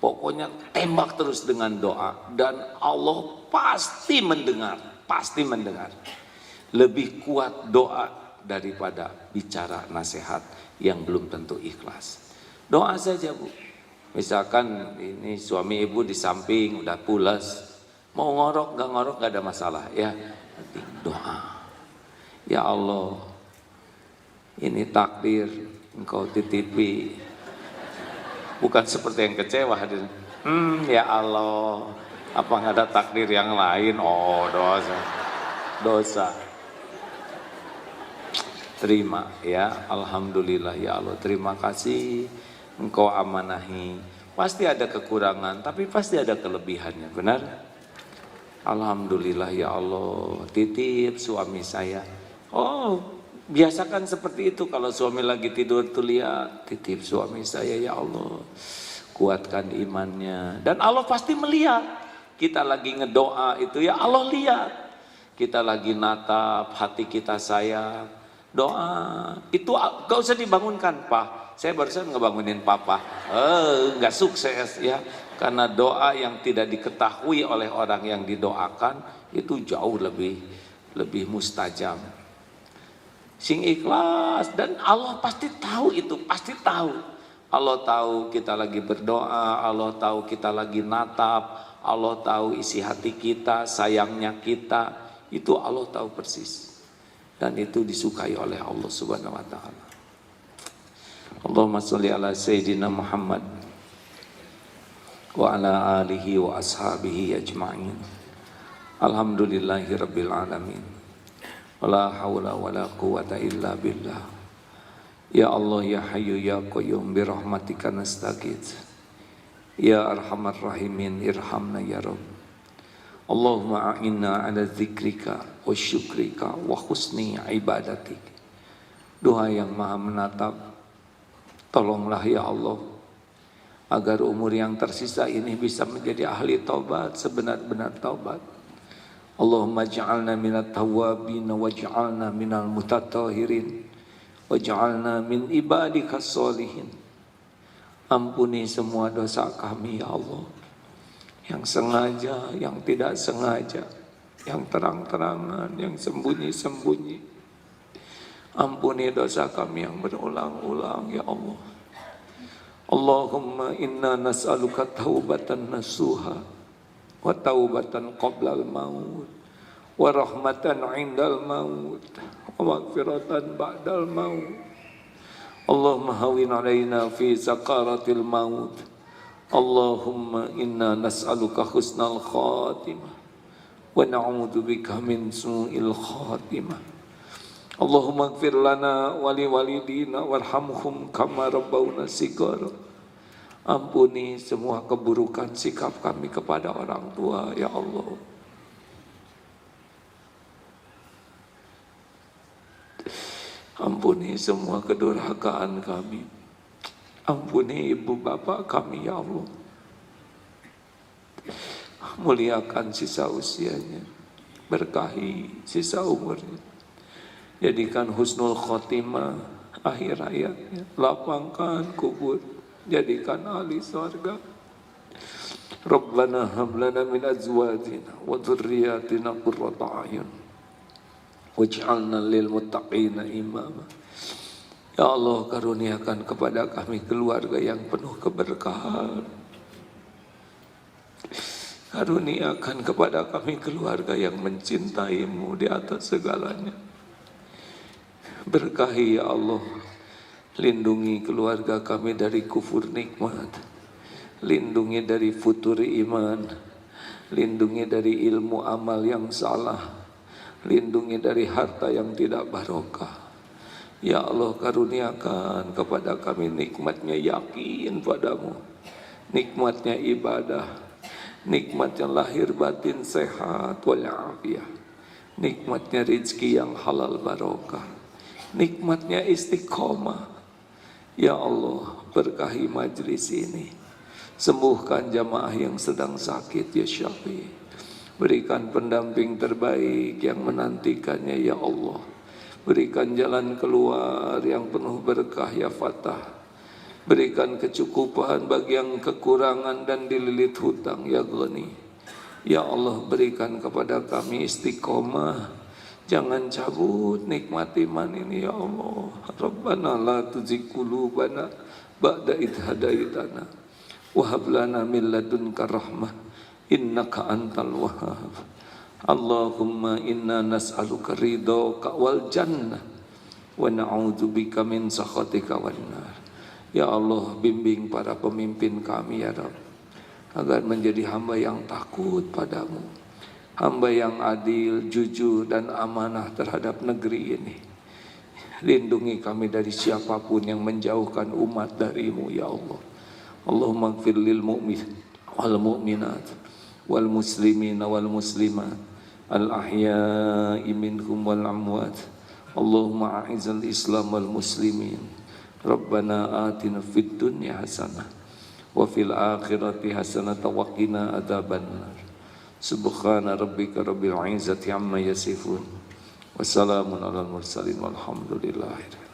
Pokoknya tembak terus dengan doa. Dan Allah pasti mendengar, pasti mendengar. Lebih kuat doa daripada bicara nasihat yang belum tentu ikhlas. Doa saja Bu. Misalkan ini suami ibu di samping udah pulas, mau ngorok gak ada masalah ya. Penting doa. Ya Allah, ini takdir engkau titipi. Bukan seperti yang kecewa hadirin. Ya Allah, apa nggak ada takdir yang lain? Oh dosa. Terima ya, alhamdulillah ya Allah. Terima kasih engkau amanahi. Pasti ada kekurangan, tapi pasti ada kelebihannya, benar? Alhamdulillah ya Allah, titip suami saya. Oh, biasakan seperti itu. Kalau suami lagi tidur tuh lihat, titip suami saya ya Allah, kuatkan imannya. Dan Allah pasti melihat. Kita lagi ngedoa itu ya Allah lihat. Kita lagi natap hati kita sayang, doa itu gak usah dibangunkan Pak. Saya barusan ngebangunin Papa, nggak sukses ya. Karena doa yang tidak diketahui oleh orang yang didoakan itu jauh lebih mustajab. Sing ikhlas, dan Allah pasti tahu itu, pasti tahu. Allah tahu kita lagi berdoa, Allah tahu kita lagi natap, Allah tahu isi hati kita, sayangnya kita, itu Allah tahu persis. Dan itu disukai oleh Allah Subhanahu wa taala. Allahumma sholli ala sayyidina Muhammad wa ala alihi wa ashabihi ajma'in. Alhamdulillahi rabbil alamin. Wala hawla wala quwata illa billah. Ya Allah ya Hayyu ya Qayyum bi rahmatika nastaghits. Ya arhamar rahimin irhamna ya Rabb. Allahumma a'inna ala dzikrika wa syukrika wa husni ibadatik. Doa yang maha menatap, tolonglah ya Allah agar umur yang tersisa ini bisa menjadi ahli taubat, sebenar-benar taubat. Allahumma ja'alna minat tawabin waj'alna minal mutatahirin waj'alna min ibadikas solihin. Ampuni semua dosa kami ya Allah, yang sengaja, yang tidak sengaja, yang terang-terangan, yang sembunyi-sembunyi. Ampuni dosa kami yang berulang-ulang ya Allah. Allahumma inna nas'aluka taubatan nasuha wa taubatan qablal maut wa rahmatan indal maut wa maghfiratan ba'dal maut. Allahumma hawin alaina fi sakaratil maut. Allahumma inna nas'aluka husnal khatimah wa na'udzu bika min su'il khatimah. Allahumma ighfir lana wa li walidina warhamhum kama rabbawna shighara. Ampuni semua keburukan sikap kami kepada orang tua ya Allah. Ampuni semua kedurhakaan kami. Ampuni ibu bapak kami ya Allah. Muliakan sisa usianya, berkahi sisa umurnya, jadikan husnul khotimah akhir hayatnya, lapangkan kubur, jadikan ahli surga. Rabbana hab lana min azwajina wa dhurriyyatina qurrata a'yun waj'alna lil muttaqina imama. Ya Allah, karuniakan kepada kami keluarga yang penuh keberkahan. Karuniakan kepada kami keluarga yang mencintai-Mu di atas segalanya. Berkahi ya Allah, lindungi keluarga kami dari kufur nikmat, lindungi dari futuri iman, lindungi dari ilmu amal yang salah, lindungi dari harta yang tidak barokah. Ya Allah, karuniakan kepada kami nikmatnya yakin padamu, nikmatnya ibadah, nikmatnya lahir batin sehat walafiat, nikmatnya rezeki yang halal barokah, nikmatnya istiqomah. Ya Allah, berkahi majlis ini, sembuhkan jamaah yang sedang sakit ya Syafi', berikan pendamping terbaik yang menantikannya ya Allah, berikan jalan keluar yang penuh berkah ya Fatah, berikan kecukupan bagi yang kekurangan dan dililit hutang ya Ghani. Ya Allah, berikan kepada kami istiqomah, jangan cabut nikmat iman ini ya Allah. Rabbana la tuzigh qulubana ba'da idh hadaitana wa hab lana min ladunka rahmah innaka antal wahhab. Allahumma inna nas'aluka ridhaka wal jannah wa na'udzubika min sakhatika wan nar. Ya Allah, bimbing para pemimpin kami ya Rabb, agar menjadi hamba yang takut padamu, hamba yang adil, jujur dan amanah terhadap negeri ini. Lindungi kami dari siapapun yang menjauhkan umat darimu ya Allah. Allahumma ighfir lil mu'min wal mu'minat wal muslimin wal muslimat al ahya'i minhum wal amwat. Allahumma a'izal islam wal muslimin. Rabbana atina fid dunya hasanah wa fil akhirati hasanah wa qina adzabannar. Subhana rabbika rabbil izzati amma yasifun wa salamun alal mursalin walhamdulillahi.